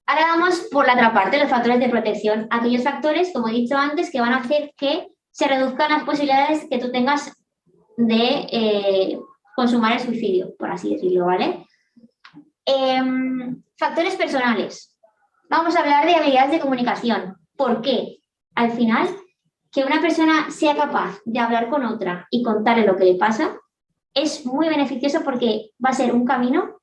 Ahora vamos por la otra parte, los factores de protección. Aquellos factores, como he dicho antes, que van a hacer que se reduzcan las posibilidades que tú tengas de consumar el suicidio, por así decirlo, ¿vale? Factores personales. Vamos a hablar de habilidades de comunicación. ¿Por qué? Al final, que una persona sea capaz de hablar con otra y contarle lo que le pasa es muy beneficioso porque va a ser un camino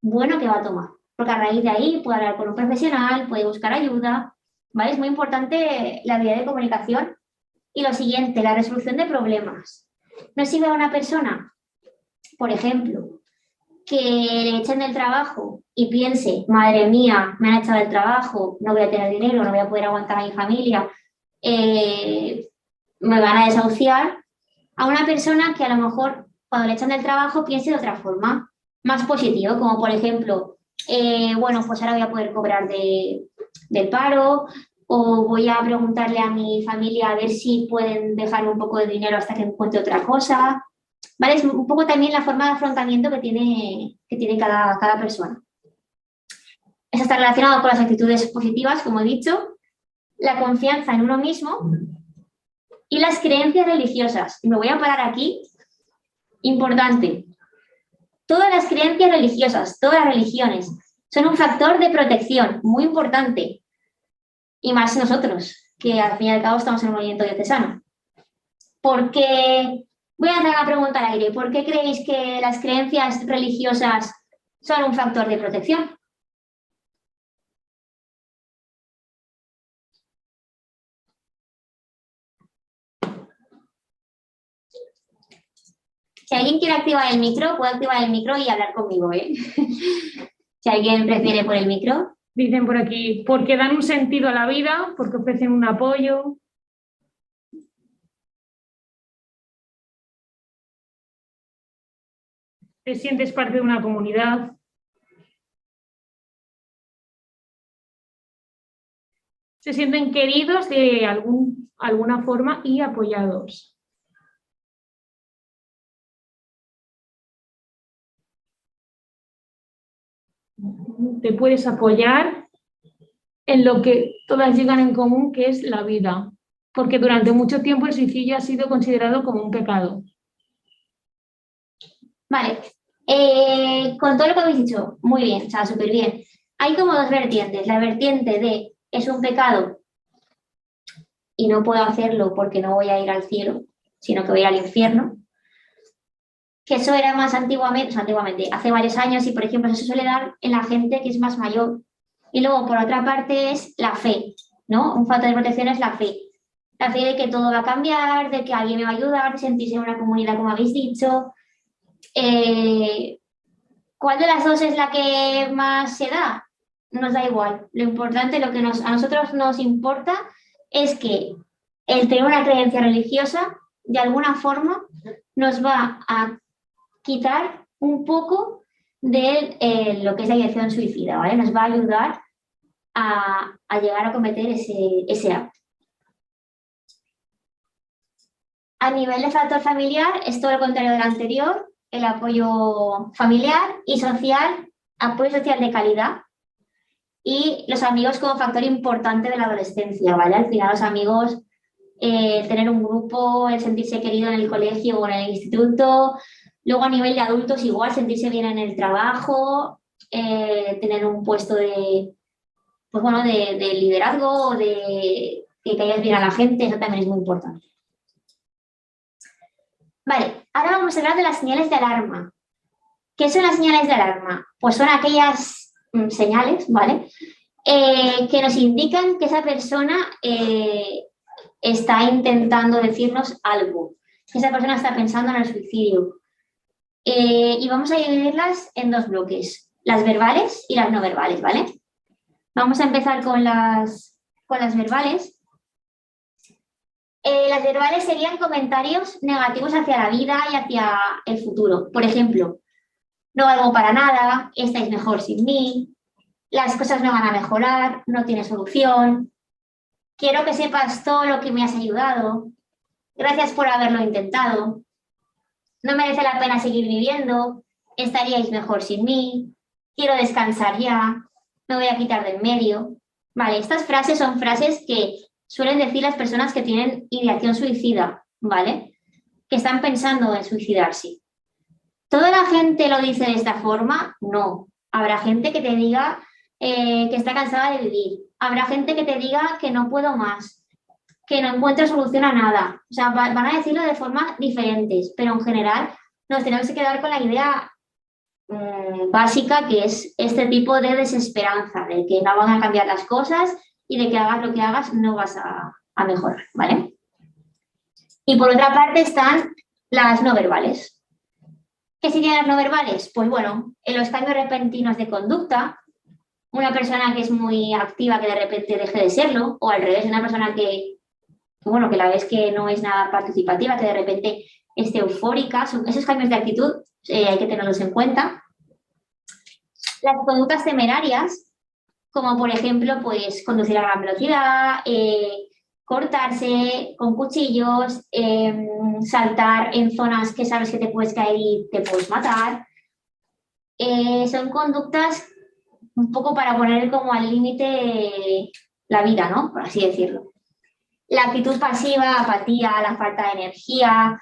bueno que va a tomar. Porque a raíz de ahí puede hablar con un profesional, puede buscar ayuda, ¿vale? Es muy importante la habilidad de comunicación. Y lo siguiente, la resolución de problemas. No sirve a una persona, por ejemplo, que le echen del trabajo y piense, madre mía, me han echado del trabajo, no voy a tener dinero, no voy a poder aguantar a mi familia, me van a desahuciar, a una persona que a lo mejor cuando le echan del trabajo piense de otra forma, más positivo, como por ejemplo, bueno, pues ahora voy a poder cobrar del paro o voy a preguntarle a mi familia a ver si pueden dejarme un poco de dinero hasta que encuentre otra cosa. ¿Vale? Es un poco también la forma de afrontamiento que tiene cada persona. Eso está relacionado con las actitudes positivas, como he dicho, la confianza en uno mismo y las creencias religiosas. Me voy a parar aquí. Importante. Todas las creencias religiosas, todas las religiones, son un factor de protección muy importante. Y más nosotros, que al fin y al cabo estamos en un movimiento diocesano. Porque voy a hacer una pregunta al aire. ¿Por qué creéis que las creencias religiosas son un factor de protección? Si alguien quiere activar el micro, puede activar el micro y hablar conmigo, ¿eh? Si alguien prefiere por el micro. Dicen por aquí, porque dan un sentido a la vida, porque ofrecen un apoyo. Te sientes parte de una comunidad. Se sienten queridos de alguna forma y apoyados. te puedes apoyar en lo que todas llegan en común, que es la vida, porque durante mucho tiempo el suicidio ha sido considerado como un pecado. Vale, con todo lo que habéis dicho, muy bien, o sea, súper bien. Hay como dos vertientes. La vertiente de es un pecado y no puedo hacerlo porque no voy a ir al cielo, sino que voy a ir al infierno. Que eso era más antiguamente, o sea, antiguamente, hace varios años y, por ejemplo, eso se suele dar en la gente que es más mayor. Y luego, por otra parte, es la fe, ¿no? Un factor de protección es la fe. La fe de que todo va a cambiar, de que alguien me va a ayudar, de sentirse en una comunidad, como habéis dicho. ¿Cuál de las dos es la que más se da? Nos da igual. Lo importante, lo que a nosotros nos importa es que el tener una creencia religiosa, de alguna forma, nos va a quitar un poco de lo que es la ideación suicida, ¿vale? Nos va a ayudar a llegar a cometer ese acto. A nivel de factor familiar, es todo lo contrario del anterior, el apoyo familiar y social, apoyo social de calidad y los amigos como factor importante de la adolescencia, ¿vale? Al final los amigos, tener un grupo, el sentirse querido en el colegio o en el instituto, luego a nivel de adultos igual, sentirse bien en el trabajo, tener un puesto de, pues bueno, de liderazgo o de que caigas bien a la gente, eso también es muy importante. Vale, ahora vamos a hablar de las señales de alarma. ¿Qué son las señales de alarma? Pues son aquellas señales, ¿vale? Que nos indican que esa persona está intentando decirnos algo, que esa persona está pensando en el suicidio. Y vamos a dividirlas en dos bloques, las verbales y las no verbales, ¿vale? Vamos a empezar con las verbales. Las verbales serían comentarios negativos hacia la vida y hacia el futuro. Por ejemplo, no valgo para nada, estáis mejor sin mí, las cosas no van a mejorar, no tiene solución, quiero que sepas todo lo que me has ayudado, gracias por haberlo intentado, no merece la pena seguir viviendo, estaríais mejor sin mí, quiero descansar ya, me voy a quitar del medio. Vale, estas frases son frases que suelen decir las personas que tienen ideación suicida, ¿vale? Que están pensando en suicidarse. ¿Toda la gente lo dice de esta forma? No. Habrá gente que te diga que está cansada de vivir. Habrá gente que te diga que no puedo más, que no encuentra solución a nada. O sea, van a decirlo de formas diferentes, pero en general nos tenemos que quedar con la idea básica, que es este tipo de desesperanza, de que no van a cambiar las cosas y de que hagas lo que hagas no vas a mejorar, ¿vale? Y por otra parte están las no verbales. ¿Qué serían las no verbales? Pues bueno, en los cambios repentinos de conducta, una persona que es muy activa que de repente deje de serlo, o al revés, una persona que bueno, que la ves que no es nada participativa, que de repente esté eufórica, esos cambios de actitud hay que tenerlos en cuenta. Las conductas temerarias, como por ejemplo, pues conducir a gran velocidad, cortarse con cuchillos, saltar en zonas que sabes que te puedes caer y te puedes matar. Son conductas un poco para poner como al límite la vida, ¿no? Por así decirlo. La actitud pasiva, apatía, la falta de energía,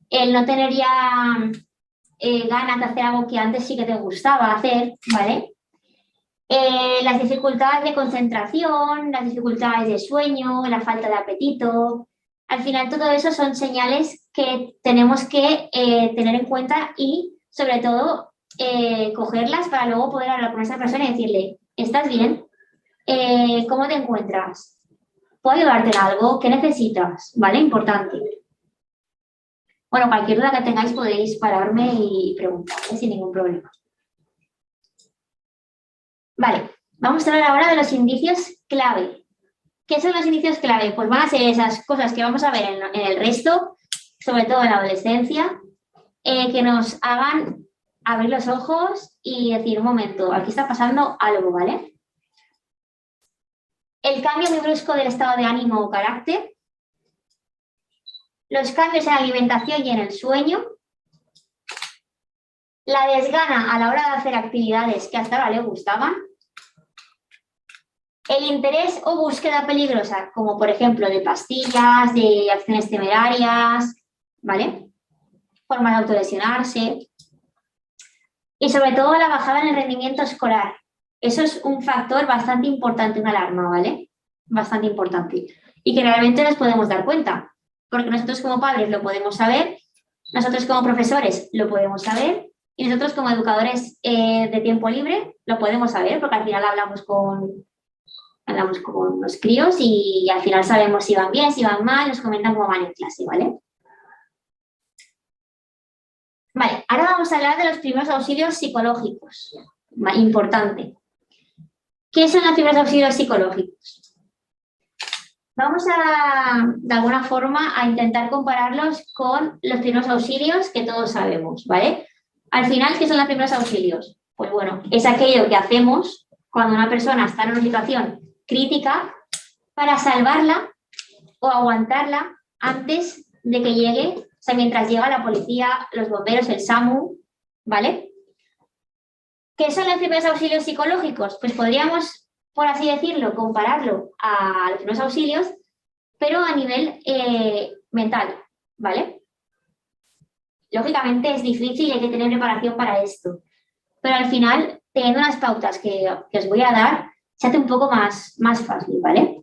el no tener ya ganas de hacer algo que antes sí que te gustaba hacer, ¿vale? Las dificultades de concentración, las dificultades de sueño, la falta de apetito. Al final todo eso son señales que tenemos que tener en cuenta y sobre todo cogerlas para luego poder hablar con esa persona y decirle, ¿estás bien? ¿Cómo te encuentras? ¿Puedo ayudarte en algo? ¿Qué necesitas? ¿Vale? Importante. Bueno, cualquier duda que tengáis podéis pararme y preguntarme sin ningún problema. Vale, vamos a hablar ahora de los indicios clave. ¿Qué son los indicios clave? Pues van a ser esas cosas que vamos a ver en el resto, sobre todo en la adolescencia, que nos hagan abrir los ojos y decir, un momento, aquí está pasando algo, ¿vale? El cambio muy brusco del estado de ánimo o carácter, los cambios en la alimentación y en el sueño, la desgana a la hora de hacer actividades que hasta ahora le gustaban, el interés o búsqueda peligrosa, como por ejemplo de pastillas, de acciones temerarias, ¿vale? Formas de autolesionarse. Y sobre todo la bajada en el rendimiento escolar. Eso es un factor bastante importante, una alarma, ¿vale? Bastante importante. Y que realmente nos podemos dar cuenta, porque nosotros como padres lo podemos saber, nosotros como profesores lo podemos saber y nosotros como educadores de tiempo libre lo podemos saber, porque al final hablamos con los críos y al final sabemos si van bien, si van mal, nos comentan cómo van en clase, ¿vale? Vale, ahora vamos a hablar de los primeros auxilios psicológicos. Importante. ¿Qué son los primeros auxilios psicológicos? Vamos a, de alguna forma, a intentar compararlos con los primeros auxilios que todos sabemos, ¿vale? Al final, ¿qué son los primeros auxilios? Pues bueno, es aquello que hacemos cuando una persona está en una situación crítica para salvarla o aguantarla antes de que llegue, o sea, mientras llega la policía, los bomberos, el SAMU, ¿vale? ¿Qué son los primeros auxilios psicológicos? Pues podríamos, por así decirlo, compararlo a los primeros auxilios, pero a nivel mental, ¿vale? Lógicamente es difícil y hay que tener preparación para esto, pero al final, teniendo unas pautas que os voy a dar, se hace un poco más fácil, ¿vale?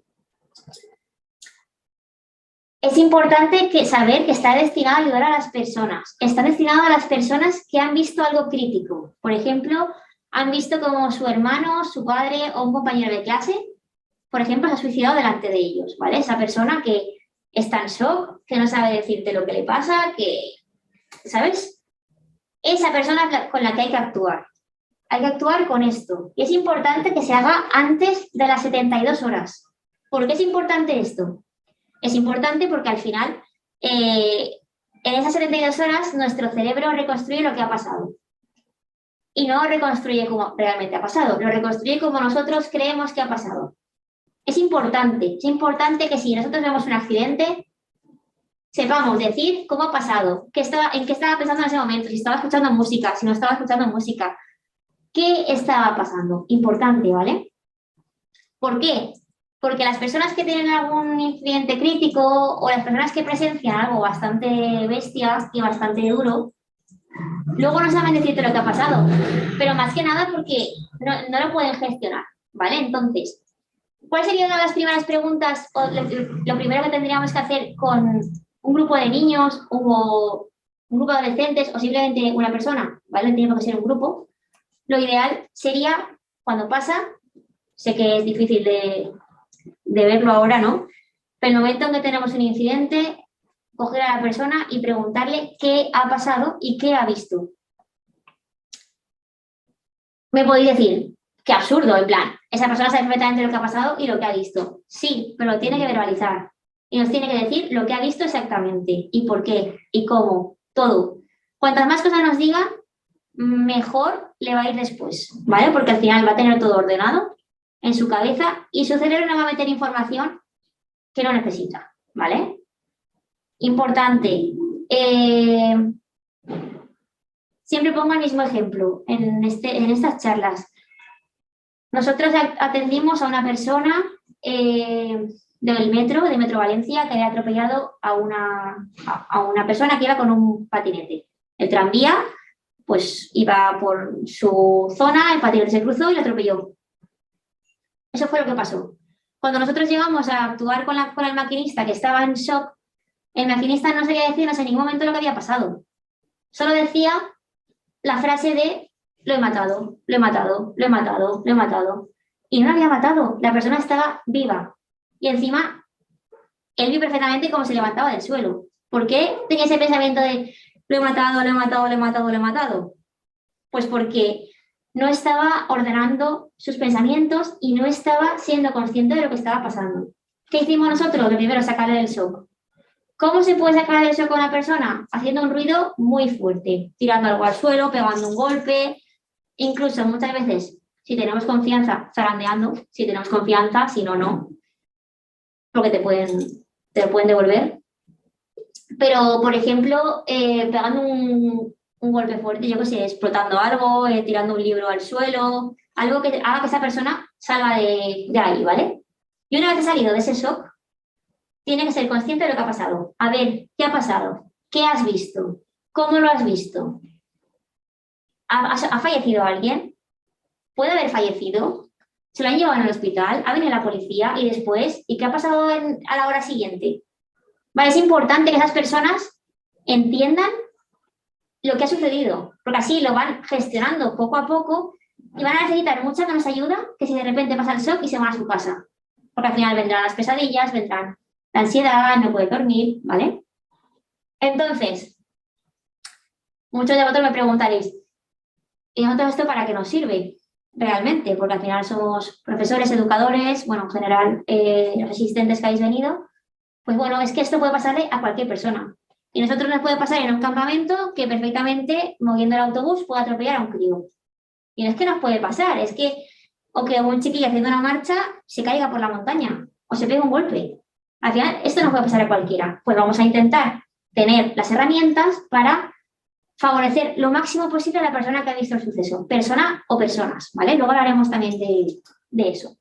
Es importante saber que está destinado a ayudar a las personas. Está destinado a las personas que han visto algo crítico. Por ejemplo, han visto como su hermano, su padre o un compañero de clase, por ejemplo, se ha suicidado delante de ellos, ¿vale? Esa persona que está en shock, que no sabe decirte lo que le pasa, que, ¿sabes? Esa persona con la que hay que actuar. Hay que actuar con esto. Y es importante que se haga antes de las 72 horas. ¿Por qué es importante esto? Es importante porque al final, en esas 72 horas, nuestro cerebro reconstruye lo que ha pasado. Y no reconstruye como realmente ha pasado, lo reconstruye como nosotros creemos que ha pasado. Es importante que si nosotros vemos un accidente, sepamos decir cómo ha pasado, en qué estaba pensando en ese momento, si estaba escuchando música, si no estaba escuchando música, qué estaba pasando. Importante, ¿vale? ¿Por qué? Porque las personas que tienen algún incidente crítico o las personas que presencian algo bastante bestia y bastante duro, luego no saben decirte lo que ha pasado, pero más que nada porque no lo pueden gestionar, ¿vale? Entonces, ¿cuál sería una de las primeras preguntas o lo primero que tendríamos que hacer con un grupo de niños o un grupo de adolescentes o simplemente una persona, ¿vale? No tiene que ser un grupo. Lo ideal sería, cuando pasa, sé que es difícil de verlo ahora, ¿no? Pero el momento en que tenemos un incidente, coger a la persona y preguntarle qué ha pasado y qué ha visto. Me podéis decir, qué absurdo, en plan, esa persona sabe perfectamente lo que ha pasado y lo que ha visto. Sí, pero lo tiene que verbalizar. Y nos tiene que decir lo que ha visto exactamente, y por qué, y cómo, todo. Cuantas más cosas nos diga, mejor le va a ir después, ¿vale? Porque al final va a tener todo ordenado en su cabeza y su cerebro no va a meter información que no necesita, ¿vale? Importante. Siempre pongo el mismo ejemplo en estas charlas. Nosotros atendimos a una persona del metro, de Metro Valencia, que había atropellado a una persona que iba con un patinete. El tranvía, pues iba por su zona, el patinete se cruzó y lo atropelló. Eso fue lo que pasó. Cuando nosotros llegamos a actuar con el maquinista que estaba en shock, el maquinista no sabía decirnos en ningún momento lo que había pasado. Solo decía la frase de lo he matado, lo he matado, lo he matado, lo he matado. Y no lo había matado, la persona estaba viva. Y encima, él vio perfectamente cómo se levantaba del suelo. ¿Por qué tenía ese pensamiento de lo he matado, lo he matado, lo he matado, lo he matado? Pues porque no estaba ordenando sus pensamientos y no estaba siendo consciente de lo que estaba pasando. ¿Qué hicimos nosotros? Lo primero, sacarle del shock. ¿Cómo se puede sacar del shock a una persona? Haciendo un ruido muy fuerte, tirando algo al suelo, pegando un golpe, incluso muchas veces, si tenemos confianza, zarandeando, si tenemos confianza, si no, no, porque te lo pueden devolver. Pero, por ejemplo, pegando un golpe fuerte, yo que sé, explotando algo, tirando un libro al suelo, algo que haga que esa persona salga de ahí, ¿vale? Y una vez ha salido de ese shock, tiene que ser consciente de lo que ha pasado. A ver, ¿qué ha pasado? ¿Qué has visto? ¿Cómo lo has visto? ¿Ha fallecido alguien? ¿Puede haber fallecido? ¿Se lo han llevado en el hospital? ¿Ha venido la policía? Y después, ¿y qué ha pasado a la hora siguiente? Vale, es importante que esas personas entiendan lo que ha sucedido, porque así lo van gestionando poco a poco y van a necesitar mucha más ayuda que si de repente pasa el shock y se van a su casa. Porque al final vendrán las pesadillas, vendrán la ansiedad, no puede dormir, ¿vale? Entonces, muchos de vosotros me preguntaréis, ¿y todo esto para qué nos sirve realmente? Porque al final somos profesores, educadores, bueno, en general, los asistentes que habéis venido. Pues bueno, es que esto puede pasarle a cualquier persona. Y a nosotros nos puede pasar en un campamento que perfectamente, moviendo el autobús, puede atropellar a un crío. Y no es que nos puede pasar, es que, o que un chiquillo haciendo una marcha se caiga por la montaña o se pegue un golpe. Al final, esto no puede pasar a cualquiera. Pues vamos a intentar tener las herramientas para favorecer lo máximo posible a la persona que ha visto el suceso, persona o personas, ¿vale? Luego hablaremos también de eso.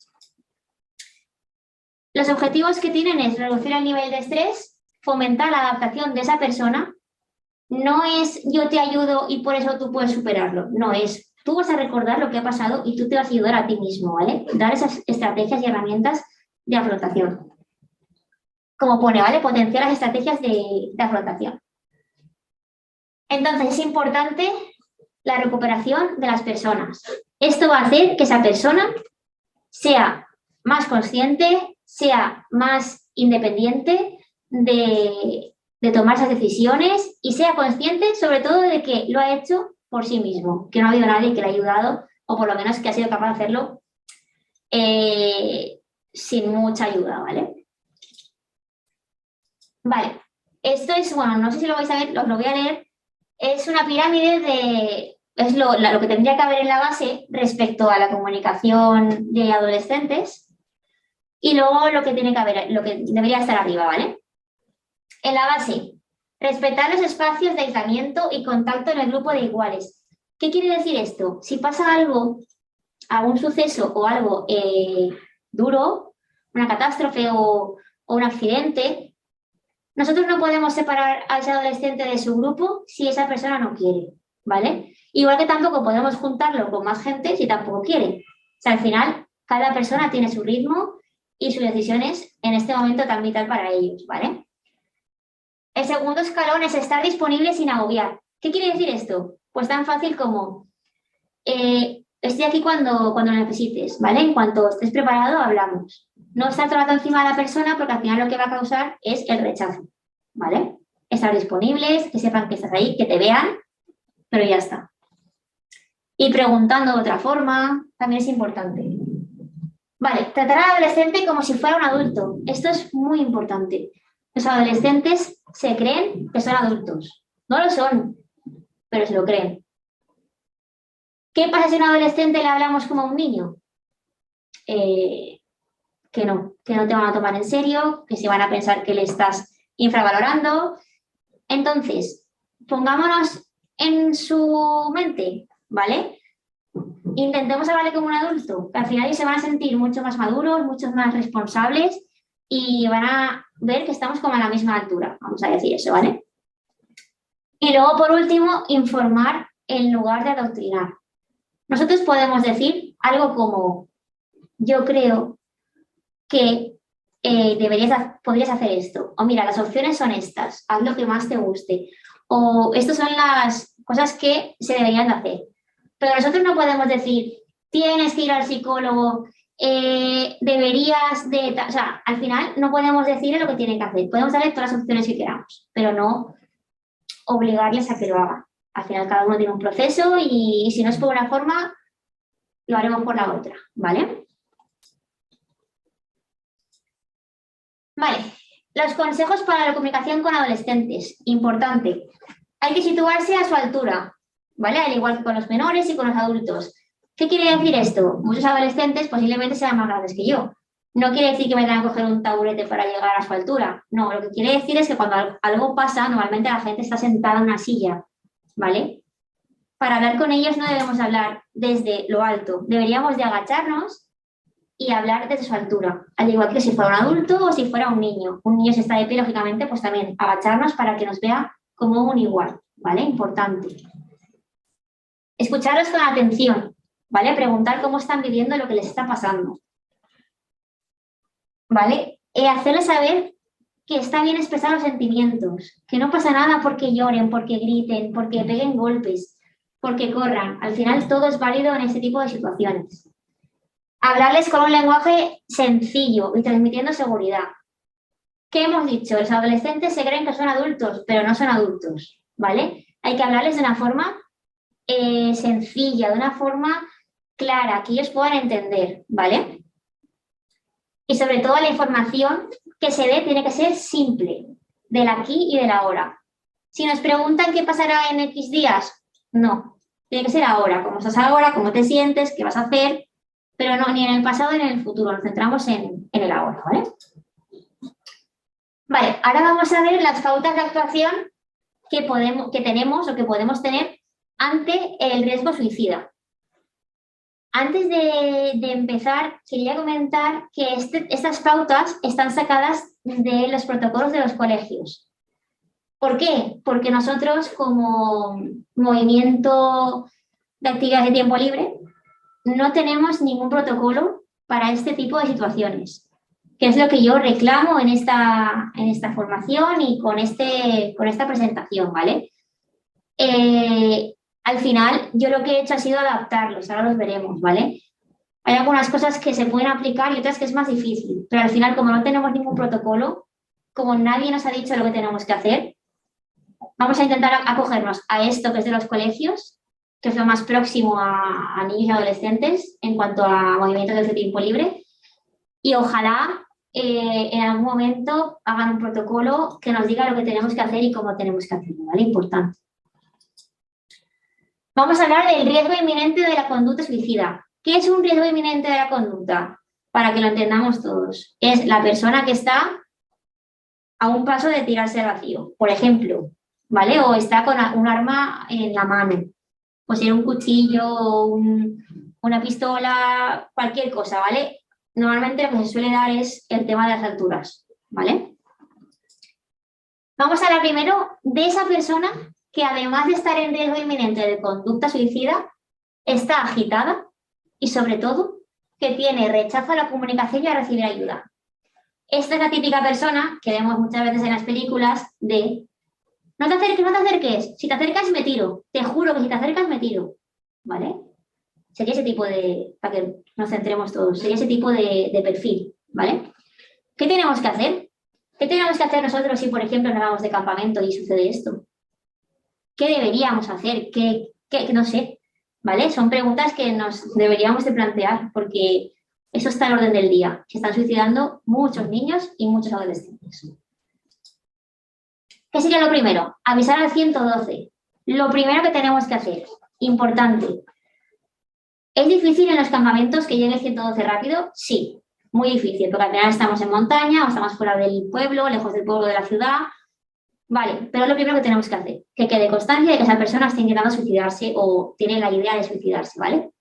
Los objetivos que tienen es reducir el nivel de estrés, fomentar la adaptación de esa persona. No es yo te ayudo y por eso tú puedes superarlo. No es tú vas a recordar lo que ha pasado y tú te vas a ayudar a ti mismo, ¿vale? Dar esas estrategias y herramientas de afrontación. Como pone, ¿vale? Potenciar las estrategias de afrontación. Entonces, es importante la recuperación de las personas. Esto va a hacer que esa persona sea más consciente, sea más independiente de tomar esas decisiones y sea consciente sobre todo de que lo ha hecho por sí mismo, que no ha habido nadie que le haya ayudado o por lo menos que ha sido capaz de hacerlo sin mucha ayuda, ¿vale? Vale, esto es, bueno, no sé si lo vais a ver, os lo voy a leer. Es una pirámide es lo que tendría que haber en la base respecto a la comunicación de adolescentes y luego lo que tiene que haber, lo que debería estar arriba, ¿vale? En la base, respetar los espacios de aislamiento y contacto en el grupo de iguales. ¿Qué quiere decir esto? Si pasa algo, algún suceso o algo duro, una catástrofe o un accidente, nosotros no podemos separar a ese adolescente de su grupo si esa persona no quiere, ¿vale? Igual que tampoco podemos juntarlo con más gente si tampoco quiere. O sea, al final, cada persona tiene su ritmo y sus decisiones en este momento tan vital para ellos, ¿vale? El segundo escalón es estar disponible sin agobiar. ¿Qué quiere decir esto? Pues tan fácil como estoy aquí cuando lo necesites, ¿vale? En cuanto estés preparado, hablamos. No estar todo el rato encima de la persona porque al final lo que va a causar es el rechazo, ¿vale? Estar disponibles, que sepan que estás ahí, que te vean, pero ya está. Y preguntando de otra forma también es importante. Vale, tratar al adolescente como si fuera un adulto. Esto es muy importante. Los adolescentes se creen que son adultos. No lo son, pero se lo creen. ¿Qué pasa si a un adolescente le hablamos como a un niño? Que no te van a tomar en serio, que se van a pensar que le estás infravalorando. Entonces, pongámonos en su mente, ¿vale? Intentemos hablarle como un adulto, que al final ellos se van a sentir mucho más maduros, mucho más responsables y van a ver que estamos como a la misma altura, vamos a decir eso, ¿vale? Y luego, por último, informar en lugar de adoctrinar. Nosotros podemos decir algo como, yo creo que podrías hacer esto, o mira, las opciones son estas, haz lo que más te guste, o estas son las cosas que se deberían de hacer. Pero nosotros no podemos decir, tienes que ir al psicólogo, deberías de... O sea, al final no podemos decirle lo que tienen que hacer. Podemos darle todas las opciones que queramos, pero no obligarles a que lo hagan. Al final cada uno tiene un proceso y si no es por una forma, lo haremos por la otra, ¿vale? Vale, los consejos para la comunicación con adolescentes. Importante. Hay que situarse a su altura, ¿vale? Al igual que con los menores y con los adultos. ¿Qué quiere decir esto? Muchos adolescentes posiblemente sean más grandes que yo. No quiere decir que me tengan que coger un taburete para llegar a su altura. No, lo que quiere decir es que cuando algo pasa, normalmente la gente está sentada en una silla, ¿vale? para hablar con ellos no debemos hablar desde lo alto, deberíamos de agacharnos y hablar desde su altura, al igual que si fuera un adulto o si fuera un niño. Un niño si está de pie, lógicamente, pues también agacharnos para que nos vea como un igual, ¿vale? Importante. Escucharlos con atención, ¿vale? Preguntar cómo están viviendo lo que les está pasando, ¿vale? Hacerles saber que está bien expresar los sentimientos, que no pasa nada porque lloren, porque griten, porque peguen golpes, porque corran. Al final todo es válido en este tipo de situaciones. Hablarles con un lenguaje sencillo y transmitiendo seguridad. ¿Qué hemos dicho? Los adolescentes se creen que son adultos, pero no son adultos, ¿vale? Hay que hablarles de una forma sencilla, de una forma clara, que ellos puedan entender, ¿vale? Y sobre todo la información que se dé tiene que ser simple, del aquí y del ahora. Si nos preguntan qué pasará en X días, no, tiene que ser ahora, cómo estás ahora, cómo te sientes, qué vas a hacer, pero no ni en el pasado ni en el futuro, nos centramos en el ahora, ¿vale? Vale, ahora vamos a ver las pautas de actuación que tenemos o que podemos tener ante el riesgo suicida. Antes de empezar, quería comentar que estas pautas están sacadas de los protocolos de los colegios. ¿Por qué? Porque nosotros, como movimiento de actividades de tiempo libre, no tenemos ningún protocolo para este tipo de situaciones, que es lo que yo reclamo en esta formación y con esta presentación, ¿vale? Al final, yo lo que he hecho ha sido adaptarlos, ahora los veremos, ¿vale? Hay algunas cosas que se pueden aplicar y otras que es más difícil, pero al final, como no tenemos ningún protocolo, como nadie nos ha dicho lo que tenemos que hacer, vamos a intentar acogernos a esto que es de los colegios, que es lo más próximo a niños y adolescentes en cuanto a movimientos de tiempo libre, y ojalá en algún momento hagan un protocolo que nos diga lo que tenemos que hacer y cómo tenemos que hacerlo, ¿vale? Importante. Vamos a hablar del riesgo inminente de la conducta suicida. ¿Qué es un riesgo inminente de la conducta? Para que lo entendamos todos. Es la persona que está a un paso de tirarse al vacío, por ejemplo, ¿vale? O está con un arma en la mano. Pues ser un cuchillo, una pistola, cualquier cosa, ¿vale? Normalmente lo que se suele dar es el tema de las alturas, ¿vale? Vamos a hablar primero de esa persona que además de estar en riesgo inminente de conducta suicida, está agitada y sobre todo que tiene rechazo a la comunicación y a recibir ayuda. Esta es la típica persona que vemos muchas veces en las películas de no te acerques, no te acerques, si te acercas me tiro, te juro que si te acercas me tiro, ¿vale? Sería ese tipo de, para que nos centremos todos, sería ese tipo de perfil, ¿vale? ¿Qué tenemos que hacer? ¿Qué tenemos que hacer nosotros si, por ejemplo, nos vamos de campamento y sucede esto? ¿Qué deberíamos hacer? No sé, ¿vale? Son preguntas que nos deberíamos de plantear porque eso está al orden del día. Se están suicidando muchos niños y muchos adolescentes. ¿Qué sería lo primero? Avisar al 112. Lo primero que tenemos que hacer, importante. ¿Es difícil en los campamentos que llegue el 112 rápido? Sí, muy difícil, porque al final estamos en montaña o estamos fuera del pueblo, lejos del pueblo de la ciudad. Vale, pero es lo primero que tenemos que hacer, que quede constancia de que esa persona está intentando suicidarse o tiene la idea de suicidarse, ¿vale?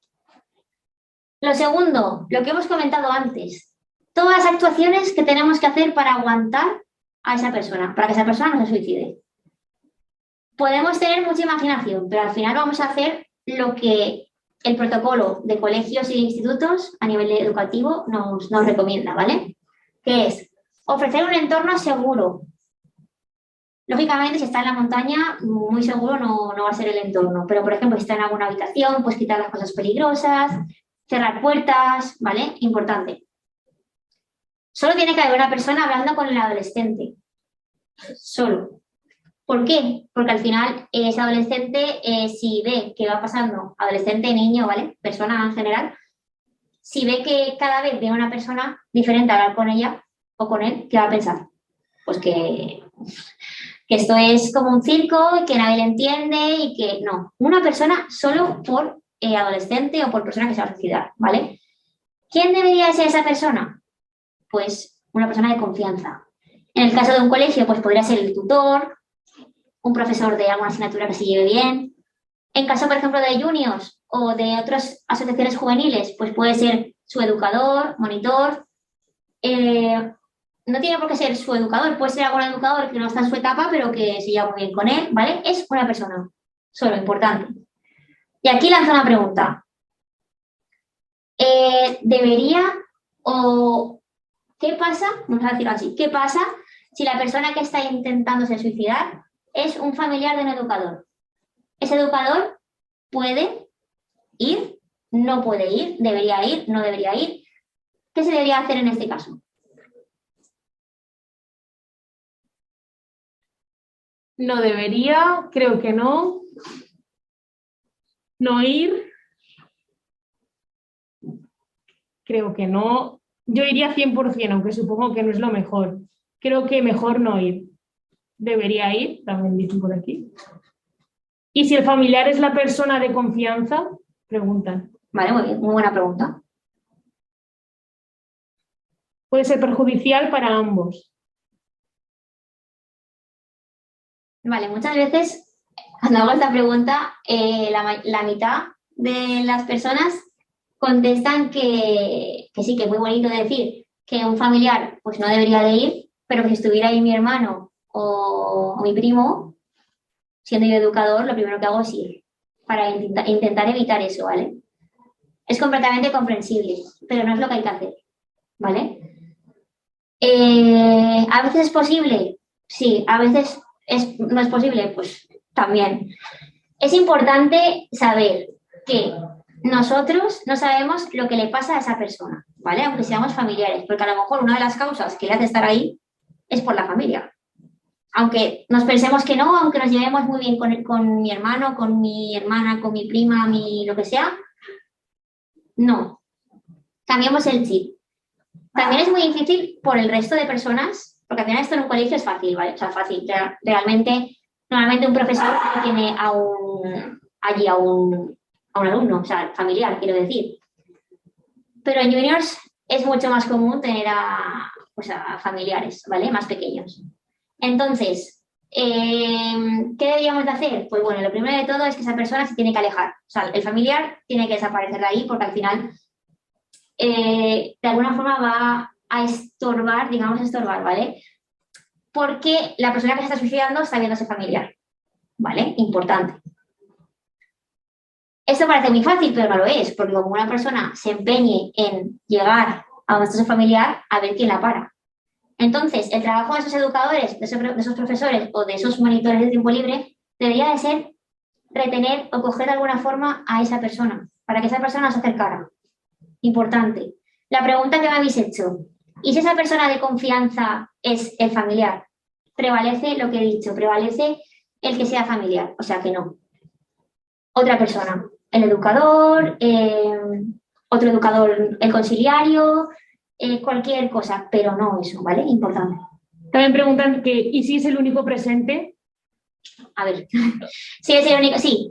Lo segundo, lo que hemos comentado antes, todas las actuaciones que tenemos que hacer para aguantar a esa persona, para que esa persona no se suicide. Podemos tener mucha imaginación, pero al final vamos a hacer lo que el protocolo de colegios e institutos a nivel educativo nos recomienda, ¿vale? Que es ofrecer un entorno seguro. Lógicamente, si está en la montaña, muy seguro no va a ser el entorno. Pero, por ejemplo, si está en alguna habitación, pues quitar las cosas peligrosas, cerrar puertas, ¿vale? Importante. Solo tiene que haber una persona hablando con el adolescente. Solo. ¿Por qué? Porque al final ese adolescente, si ve que va pasando, adolescente, niño, ¿vale? Persona en general, si ve que cada vez viene una persona diferente a hablar con ella o con él, ¿qué va a pensar? Pues que esto es como un circo, que nadie le entiende y que no. Una persona solo por adolescente o por persona que se va a suicidar, ¿vale? ¿Quién debería ser esa persona? Pues una persona de confianza. En el caso de un colegio, pues podría ser el tutor, un profesor de alguna asignatura que se lleve bien, En caso, por ejemplo, de juniors o de otras asociaciones juveniles, pues puede ser su educador, monitor. No tiene por qué ser su educador, puede ser algún educador que no está en su etapa, pero que se lleva muy bien con él, ¿vale? Es una persona, solo importante. Y aquí lanzo una pregunta. ¿Debería o qué pasa? Vamos a decirlo así. ¿Qué pasa si la persona que está intentándose suicidar es un familiar de un educador? Ese educador puede ir, no puede ir, debería ir, no debería ir. ¿Qué se debería hacer en este caso? No debería, creo que no. No ir, creo que no. Yo iría 100%, aunque supongo que no es lo mejor. Creo que mejor no ir. Debería ir, también dicen por aquí. ¿Y si el familiar es la persona de confianza? Preguntan. Vale, muy bien, muy buena pregunta. Puede ser perjudicial para ambos. Vale, muchas veces cuando hago esta pregunta, la mitad de las personas contestan que sí, que es muy bonito decir que un familiar pues no debería de ir, pero que si estuviera ahí mi hermano o mi primo, siendo yo educador, lo primero que hago es ir para intentar evitar eso, ¿vale? Es completamente comprensible, pero no es lo que hay que hacer, ¿vale? ¿A veces es posible? Sí, a veces no es posible, pues también. Es importante saber que nosotros no sabemos lo que le pasa a esa persona, ¿vale? Aunque seamos familiares, porque a lo mejor una de las causas que le hace estar ahí es por la familia. Aunque nos pensemos que no, aunque nos llevemos muy bien con mi hermano, con mi hermana, con mi prima, mi lo que sea, no. Cambiamos el chip. También es muy difícil por el resto de personas, porque al final esto en un colegio es fácil, ¿vale? O sea, fácil. Realmente, normalmente un profesor tiene allí a un alumno, o sea, familiar, quiero decir. Pero en juniors es mucho más común tener pues a familiares, ¿vale? Más pequeños. Entonces, ¿qué deberíamos de hacer? Pues bueno, lo primero de todo es que esa persona se tiene que alejar. O sea, el familiar tiene que desaparecer de ahí porque al final de alguna forma va a estorbar, digamos estorbar, ¿vale? Porque la persona que se está suicidando está viendo a ese familiar, ¿vale? Importante. Esto parece muy fácil, pero no lo es, porque como una persona se empeñe en llegar a donde está su familiar, a ver quién la para. Entonces, el trabajo de esos educadores, de esos profesores o de esos monitores de tiempo libre debería de ser retener o coger de alguna forma a esa persona, para que esa persona se acercara. Importante. La pregunta que me habéis hecho, ¿y si esa persona de confianza es el familiar? Prevalece lo que he dicho, prevalece el que sea familiar, o sea que no. Otra persona, el educador, otro educador, el conciliario, cualquier cosa, pero no eso, ¿vale? Importante. También preguntan que, ¿y si es el único presente? A ver, si es el único, sí,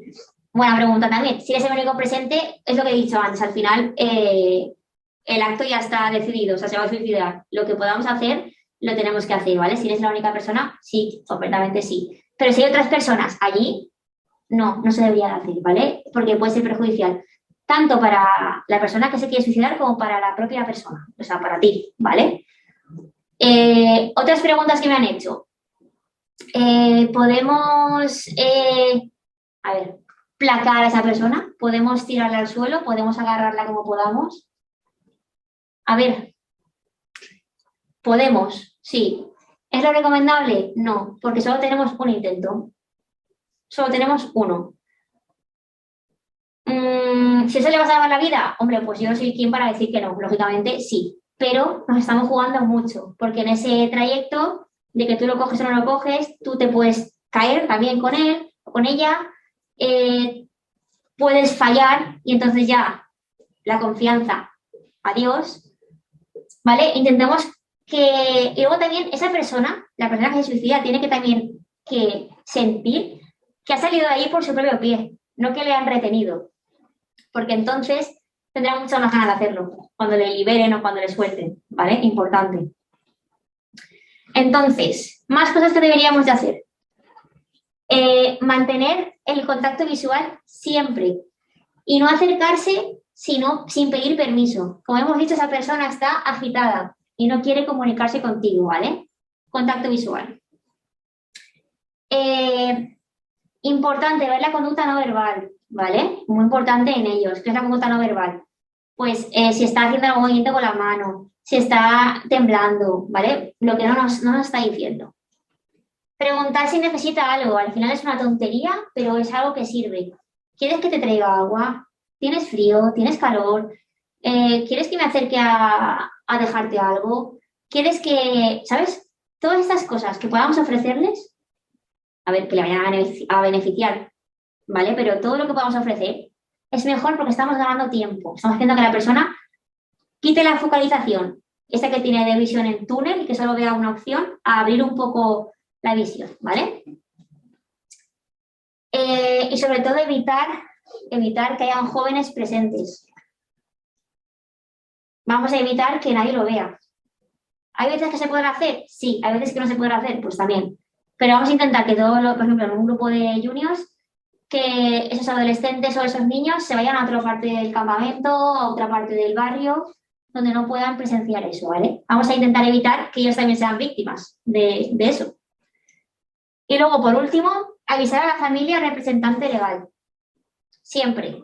buena pregunta también. Si es el único presente, es lo que he dicho antes, al final el acto ya está decidido, o sea, se va a suicidar. Lo que podamos hacer, lo tenemos que hacer, ¿vale? Si eres la única persona, sí, completamente sí. Pero si hay otras personas allí, no se debería de hacer, ¿vale? Porque puede ser perjudicial, tanto para la persona que se quiere suicidar como para la propia persona, o sea, para ti, ¿vale? Otras preguntas que me han hecho. Podemos, a ver, placar a esa persona, podemos tirarla al suelo, podemos agarrarla como podamos. A ver, podemos, sí. ¿Es lo recomendable? No, porque solo tenemos un intento. Solo tenemos uno. ¿Si eso le va a salvar la vida? Hombre, pues yo no soy quien para decir que no, lógicamente sí. Pero nos estamos jugando mucho, porque en ese trayecto de que tú lo coges o no lo coges, tú te puedes caer también con él o con ella, puedes fallar y entonces ya la confianza, adiós, ¿vale? Intentemos que, y luego también esa persona, la persona que se suicida, tiene que también que sentir que ha salido de ahí por su propio pie, no que le han retenido, porque entonces tendrá muchas más ganas de hacerlo, cuando le liberen o cuando le suelten, ¿vale? Importante. Entonces, más cosas que deberíamos de hacer. Mantener el contacto visual siempre y no acercarse sin pedir permiso. Como hemos dicho, esa persona está agitada y no quiere comunicarse contigo, ¿vale? Contacto visual. Importante ver la conducta no verbal, ¿vale? Muy importante en ellos. ¿Qué es la conducta no verbal? Pues si está haciendo algún movimiento con la mano, si está temblando, ¿vale? Lo que no nos está diciendo. Preguntar si necesita algo. Al final es una tontería, pero es algo que sirve. ¿Quieres que te traiga agua? ¿Tienes frío? ¿Tienes calor? ¿Quieres que me acerque a dejarte algo? ¿Quieres que, sabes? Todas estas cosas que podamos ofrecerles, a ver, que le vayan a beneficiar, ¿vale? Pero todo lo que podamos ofrecer es mejor porque estamos ganando tiempo. Estamos haciendo que la persona quite la focalización, esa que tiene de visión en túnel y que solo vea una opción, a abrir un poco la visión, ¿vale? Y sobre todo evitar que hayan jóvenes presentes. Vamos a evitar que nadie lo vea. ¿Hay veces que se pueden hacer? Sí. ¿Hay veces que no se pueden hacer? Pues también. Pero vamos a intentar que por ejemplo, en un grupo de juniors, que esos adolescentes o esos niños se vayan a otra parte del campamento, a otra parte del barrio, donde no puedan presenciar eso, ¿vale? Vamos a intentar evitar que ellos también sean víctimas de eso. Y luego, por último, avisar a la familia representante legal. Siempre.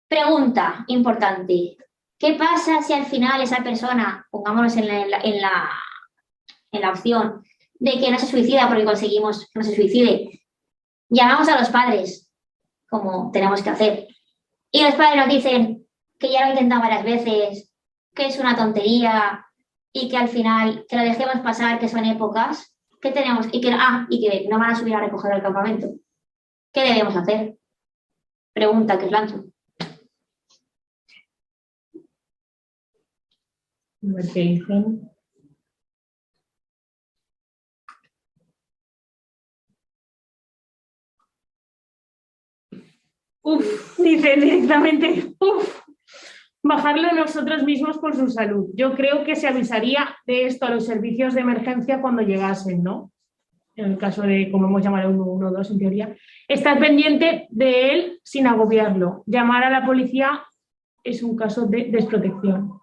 Pregunta importante. ¿Qué pasa si al final esa persona, pongámonos en la opción de que no se suicida porque conseguimos que no se suicide? Llamamos a los padres, como tenemos que hacer. Y los padres nos dicen que ya lo han intentado varias veces, que es una tontería y que al final que lo dejemos pasar, que son épocas. ¿Qué tenemos? Y que no van a subir a recoger el campamento. ¿Qué debemos hacer? Pregunta que os lanzo. A ver qué dicen. Dicen directamente, bajarlo nosotros mismos por su salud. Yo creo que se avisaría de esto a los servicios de emergencia cuando llegasen, ¿no? En el caso de, como hemos llamado, 112 en teoría. Estar pendiente de él sin agobiarlo. Llamar a la policía es un caso de desprotección.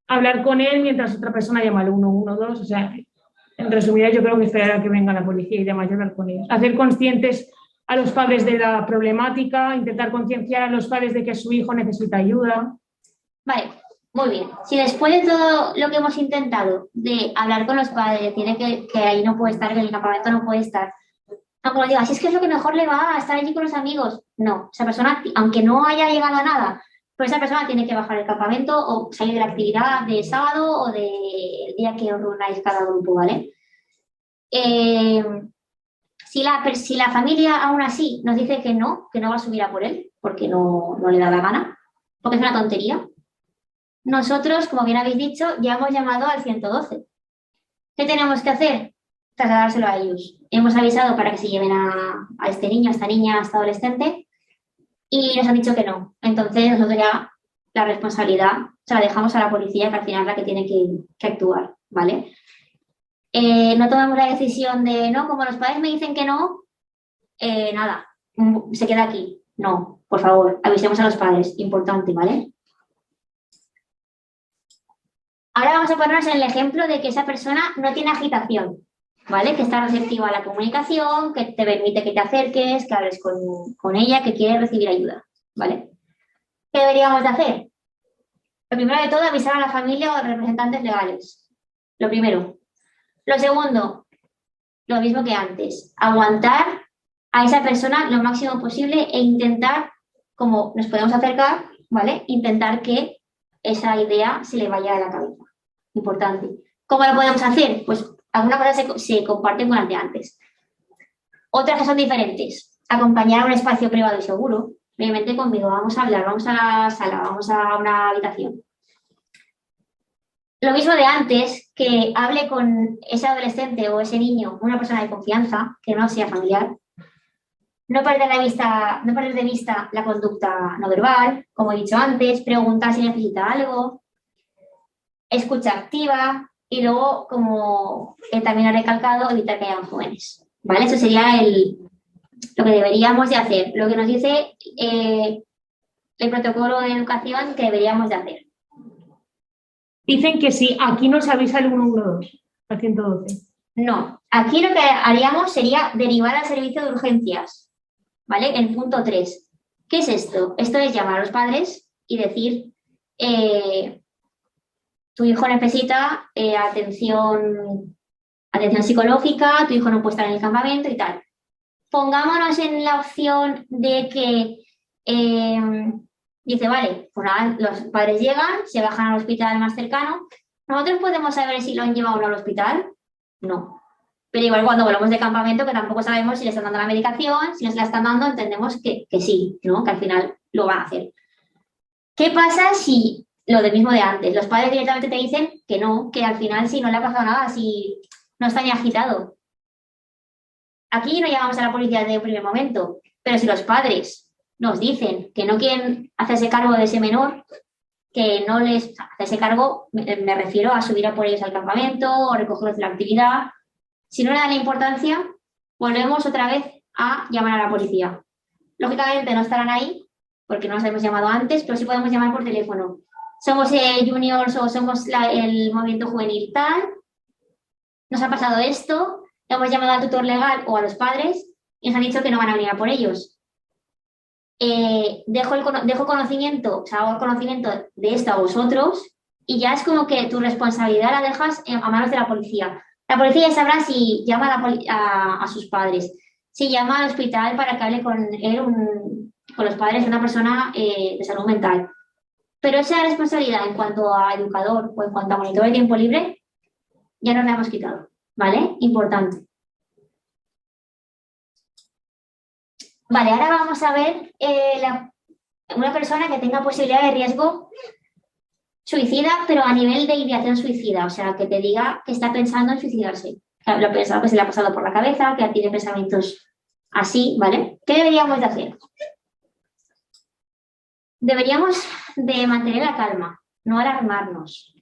Hablar con él mientras otra persona llama al 112, o sea, en resumidas, yo creo que esperar a que venga la policía y demás y hablar con ellos. Hacer conscientes a los padres de la problemática, intentar concienciar a los padres de que su hijo necesita ayuda. Vale, muy bien. Si después de todo lo que hemos intentado de hablar con los padres, decirle que ahí no puede estar, que en el campamento no puede estar, aunque lo diga, si es que es lo que mejor le va a estar allí con los amigos, no. Esa persona, aunque no haya llegado a nada, pero esa persona tiene que bajar el campamento o salir de la actividad de sábado o del día que os reunáis cada grupo, ¿vale? Si la familia aún así nos dice que no va a subir a por él, porque no le da la gana, porque es una tontería, nosotros, como bien habéis dicho, ya hemos llamado al 112. ¿Qué tenemos que hacer? Trasladárselo a ellos. Hemos avisado para que se lleven a este niño, a esta niña, a esta adolescente, y nos han dicho que no. Entonces, nosotros ya la responsabilidad se la dejamos a la policía, que al final es la que tiene que actuar, ¿vale? No tomamos la decisión de, no, como los padres me dicen que no, nada, se queda aquí. No, por favor, avisemos a los padres, importante, ¿vale? Ahora vamos a ponernos en el ejemplo de que esa persona no tiene agitación, ¿vale? Que está receptiva a la comunicación, que te permite que te acerques, que hables con ella, que quiere recibir ayuda, ¿vale? ¿Qué deberíamos de hacer? Lo primero de todo, avisar a la familia o a los representantes legales. Lo primero. Lo segundo, lo mismo que antes, aguantar a esa persona lo máximo posible e intentar, como nos podemos acercar, ¿vale? Intentar que esa idea se le vaya a la cabeza. Importante. ¿Cómo lo podemos hacer? Pues algunas cosas se comparten con las de antes. Otras que son diferentes. Acompañar a un espacio privado y seguro. Obviamente conmigo, vamos a hablar, vamos a la sala, vamos a una habitación. Lo mismo de antes, que hable con ese adolescente o ese niño, una persona de confianza, que no sea familiar. No perder de vista la conducta no verbal, como he dicho antes, preguntar si necesita algo, escucha activa, y luego, como también ha recalcado, evitar que hayan jóvenes. ¿Vale? Eso sería lo que deberíamos de hacer, lo que nos dice el protocolo de educación que deberíamos de hacer. Dicen que sí, aquí no se avisa el 112, al 112. No, aquí lo que haríamos sería derivar al servicio de urgencias, ¿vale? En punto 3. ¿Qué es esto? Esto es llamar a los padres y decir, tu hijo necesita atención psicológica, tu hijo no puede estar en el campamento y tal. Pongámonos en la opción de que dice, vale, pues nada, los padres llegan, se bajan al hospital más cercano. ¿Nosotros podemos saber si lo han llevado o no al hospital? No. Pero igual cuando volvemos de campamento, que tampoco sabemos si le están dando la medicación, si no se la están dando, entendemos que sí, ¿no? Que al final lo van a hacer. ¿Qué pasa si, lo del mismo de antes, los padres directamente te dicen que no, que al final si no le ha pasado nada, si no está ni agitado? Aquí no llamamos a la policía desde un primer momento, pero si los padres nos dicen que no quieren hacerse cargo de ese menor, que no les hacerse cargo, me refiero a subir a por ellos al campamento o recogerlos de la actividad. Si no le dan la importancia, volvemos otra vez a llamar a la policía. Lógicamente no estarán ahí, porque no los hemos llamado antes, pero sí podemos llamar por teléfono. Somos juniors o somos el movimiento juvenil tal, nos ha pasado esto, hemos llamado al tutor legal o a los padres y nos han dicho que no van a venir a por ellos. Dejo conocimiento, o sea, hago el conocimiento de esto a vosotros y ya es como que tu responsabilidad la dejas a manos de la policía. La policía ya sabrá si llama a sus padres, si llama al hospital para que hable con él, con los padres de una persona de salud mental. Pero esa responsabilidad en cuanto a educador o en cuanto a monitor de tiempo libre, ya nos la hemos quitado, ¿vale? Importante. Vale, ahora vamos a ver una persona que tenga posibilidad de riesgo suicida, pero a nivel de ideación suicida, o sea, que te diga que está pensando en suicidarse, que lo ha pensado, que se le ha pasado por la cabeza, que tiene pensamientos así, ¿vale? ¿Qué deberíamos de hacer? Deberíamos de mantener la calma, no alarmarnos.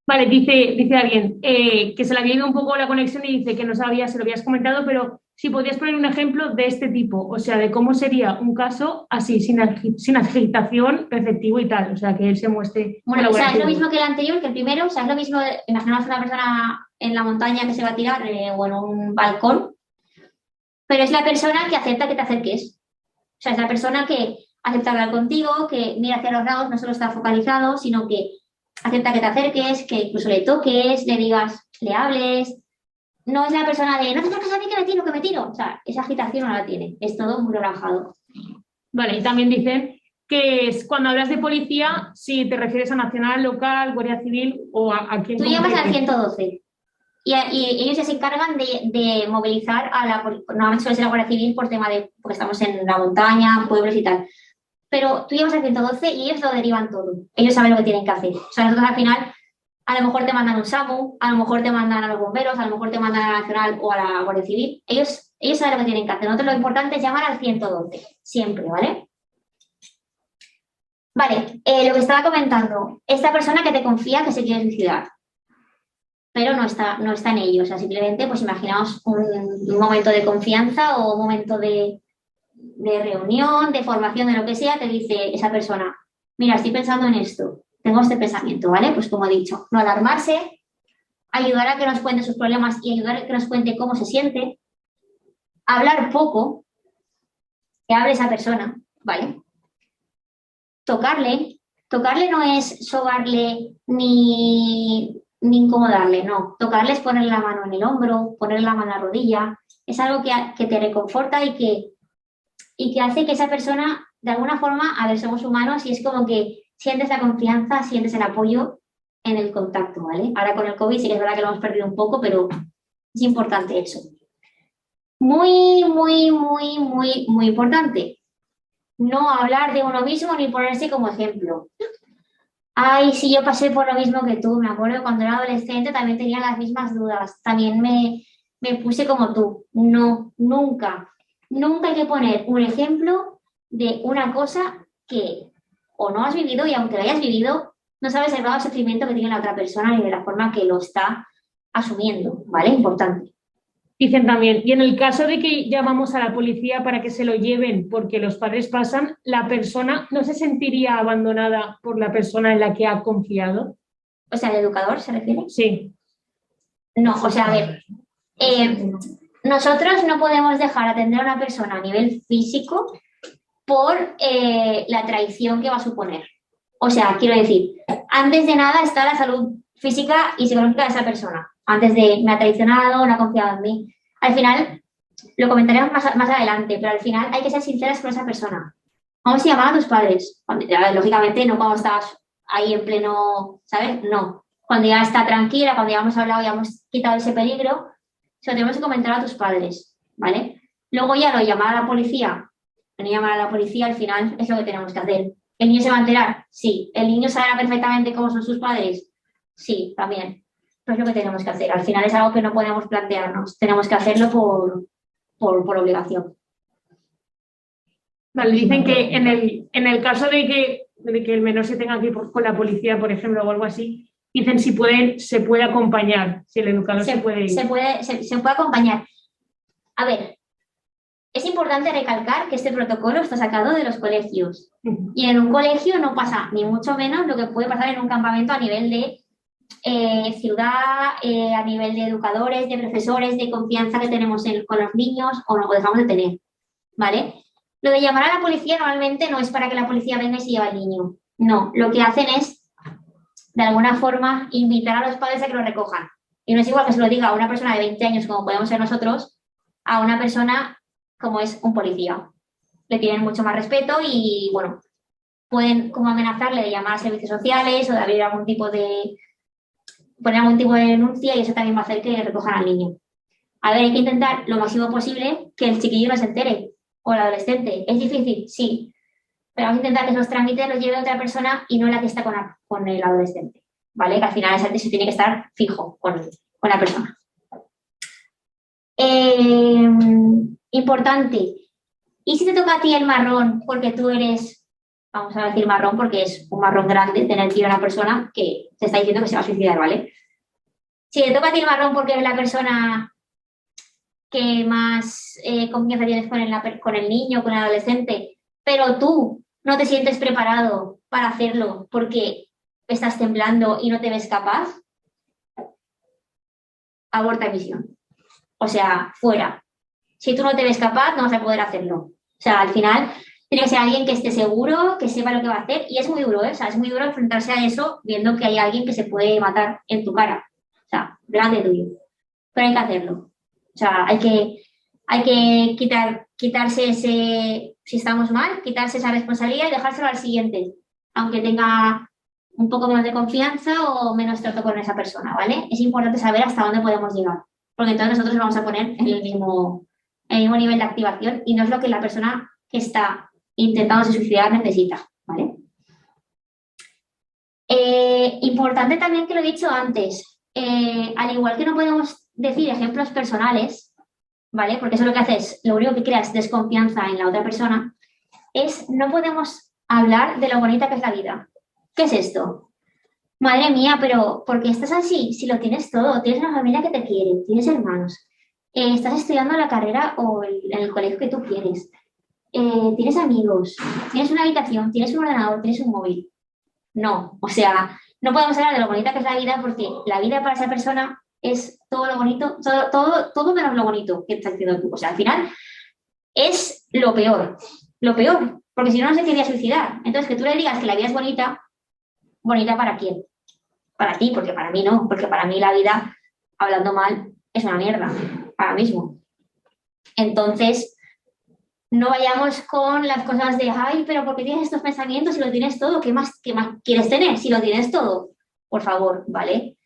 Vale, dice alguien que se le había ido un poco la conexión y dice que no sabía, se lo habías comentado, pero si podías poner un ejemplo de este tipo, o sea, de cómo sería un caso así, sin agitación, receptivo y tal, o sea, que él se muestre. Bueno, o sea, es lo mismo que el anterior, que el primero, o sea, es lo mismo, imaginaos una persona en la montaña que se va a tirar o en un balcón, pero es la persona que acepta que te acerques. O sea, es la persona que acepta hablar contigo, que mira hacia los lados, no solo está focalizado, sino que acepta que te acerques, que incluso le toques, le digas, le hables. No es la persona de, no te acerques a mí que me tiro. O sea, esa agitación no la tiene. Es todo muy relajado. Vale, y también dicen que es cuando hablas de policía, si te refieres a nacional, local, guardia civil o a quién. Tú llamas al 112 y ellos ya se encargan de movilizar a normalmente suele ser la Guardia Civil por tema de, porque estamos en la montaña, pueblos y tal. Pero tú llamas al 112 y ellos lo derivan todo. Ellos saben lo que tienen que hacer. O sea, nosotros al final, a lo mejor te mandan un SAMU, a lo mejor te mandan a los bomberos, a lo mejor te mandan a la Nacional o a la Guardia Civil. Ellos saben lo que tienen que hacer. Nosotros lo importante es llamar al 112, siempre, ¿vale? Vale, lo que estaba comentando, esta persona que te confía que se quiere suicidar, pero no está en ello. O sea, simplemente, pues imaginaos un momento de confianza o un momento de reunión, de formación, de lo que sea, te dice esa persona, mira, estoy pensando en esto, tengo este pensamiento, ¿vale? Pues como he dicho, no alarmarse, ayudar a que nos cuente sus problemas y ayudar a que nos cuente cómo se siente, hablar poco, que hable esa persona, ¿vale? Tocarle no es sobarle ni incomodarle, no. Tocarle es ponerle la mano en el hombro, ponerle la mano en la rodilla, es algo que te reconforta y que hace que esa persona, de alguna forma, a ver, somos humanos y es como que sientes la confianza, sientes el apoyo en el contacto, ¿vale? Ahora con el COVID sí que es verdad que lo hemos perdido un poco, pero es importante eso. Muy, muy, muy, muy, muy importante. No hablar de uno mismo ni ponerse como ejemplo. Ay, sí, yo pasé por lo mismo que tú. Me acuerdo cuando era adolescente también tenía las mismas dudas. También me puse como tú. No, nunca. Nunca hay que poner un ejemplo de una cosa que o no has vivido y aunque lo hayas vivido, no sabes el grado de sufrimiento que tiene la otra persona ni de la forma que lo está asumiendo, ¿vale? Importante. Dicen también, y en el caso de que llamamos a la policía para que se lo lleven porque los padres pasan, ¿la persona no se sentiría abandonada por la persona en la que ha confiado? O sea, ¿el educador se refiere? Sí. No, o sea, a ver, nosotros no podemos dejar atender a una persona a nivel físico por la traición que va a suponer. O sea, quiero decir, antes de nada está la salud física y psicológica de esa persona. Antes de me ha traicionado, no ha confiado en mí. Al final, lo comentaremos más adelante, pero al final hay que ser sinceras con esa persona. Vamos a llamar a tus padres. Lógicamente, no cuando estás ahí en pleno, ¿sabes? No. Cuando ya está tranquila, cuando ya hemos hablado, ya hemos quitado ese peligro, se lo tenemos que comentar a tus padres, ¿vale? Luego ya lo llamar a la policía. No llamar a la policía, al final es lo que tenemos que hacer. ¿El niño se va a enterar? Sí. ¿El niño sabrá perfectamente cómo son sus padres? Sí, también. Pues es lo que tenemos que hacer. Al final es algo que no podemos plantearnos. Tenemos que hacerlo por obligación. Vale, dicen que en el caso de que el menor se tenga que ir con la policía, por ejemplo, o algo así, dicen si se puede acompañar, si el educador se puede ir. Se puede acompañar. A ver, es importante recalcar que este protocolo está sacado de los colegios. Y en un colegio no pasa ni mucho menos lo que puede pasar en un campamento a nivel de ciudad, a nivel de educadores, de profesores, de confianza que tenemos con los niños o no, o dejamos de tener, ¿vale? Lo de llamar a la policía normalmente no es para que la policía venga y se lleve al niño. No, lo que hacen es, de alguna forma, invitar a los padres a que lo recojan. Y no es igual que se lo diga a una persona de 20 años, como podemos ser nosotros, a una persona como es un policía. Le tienen mucho más respeto y, bueno, pueden como amenazarle de llamar a servicios sociales o de abrir algún tipo de poner algún tipo de denuncia y eso también va a hacer que recojan al niño. A ver, hay que intentar lo máximo posible que el chiquillo no se entere o el adolescente. ¿Es difícil? Sí. Pero vamos a intentar que esos trámites los lleve otra persona y no la que está con el adolescente. ¿Vale? Que al final se tiene que estar fijo con la persona. Importante. ¿Y si te toca a ti el marrón porque tú eres, vamos a decir marrón porque es un marrón grande tener que ir a una persona que te está diciendo que se va a suicidar, ¿vale? Si te toca a ti el marrón porque eres la persona que más confianza tienes con el niño, con el adolescente, pero tú no te sientes preparado para hacerlo porque estás temblando y no te ves capaz, aborta misión. O sea, fuera. Si tú no te ves capaz, no vas a poder hacerlo. O sea, al final tiene que ser alguien que esté seguro, que sepa lo que va a hacer. Y es muy duro, ¿eh? O sea, es muy duro enfrentarse a eso viendo que hay alguien que se puede matar en tu cara. O sea, grande tuyo. Pero hay que hacerlo. O sea, hay que quitarse ese, si estamos mal, quitarse esa responsabilidad y dejárselo al siguiente. Aunque tenga un poco más de confianza o menos trato con esa persona, ¿vale? Es importante saber hasta dónde podemos llegar. Porque entonces nosotros nos vamos a poner en el mismo nivel de activación y no es lo que la persona que está intentando suicidar necesita, ¿vale? Importante también que lo he dicho antes, al igual que no podemos decir ejemplos personales, ¿vale? Porque eso lo que hace es, lo único que crea es desconfianza en la otra persona, no podemos hablar de lo bonita que es la vida. ¿Qué es esto? Madre mía, pero ¿por qué estás así? Si lo tienes todo, tienes una familia que te quiere, tienes hermanos, estás estudiando la carrera o en el colegio que tú quieres, tienes amigos, tienes una habitación, tienes un ordenador, tienes un móvil. No, o sea, no podemos hablar de lo bonita que es la vida porque la vida para esa persona es todo lo bonito, todo menos lo bonito que estás haciendo tú. O sea, al final es lo peor, porque si no, no se quería suicidar. Entonces, que tú le digas que la vida es bonita, ¿bonita para quién? Para ti, porque para mí no, porque para mí la vida, hablando mal, es una mierda, ahora mismo. Entonces, no vayamos con las cosas de, ay, pero ¿por qué tienes estos pensamientos si lo tienes todo? ¿Qué más quieres tener si lo tienes todo? Por favor, ¿vale?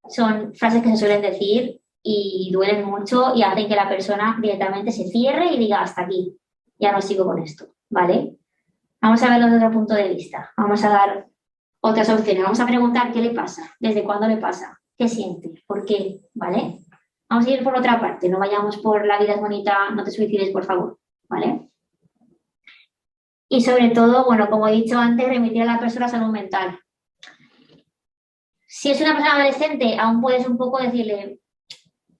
Son frases que se suelen decir y duelen mucho y hacen que la persona directamente se cierre y diga, hasta aquí, ya no sigo con esto, ¿vale? Vamos a verlo desde otro punto de vista. Vamos a dar otras opciones. Vamos a preguntar qué le pasa, desde cuándo le pasa, qué siente, por qué, ¿vale? Vamos a ir por otra parte, no vayamos por la vida es bonita, no te suicides, por favor, ¿vale? Y sobre todo, bueno, como he dicho antes, remitir a la persona a salud mental. Si es una persona adolescente, aún puedes un poco decirle,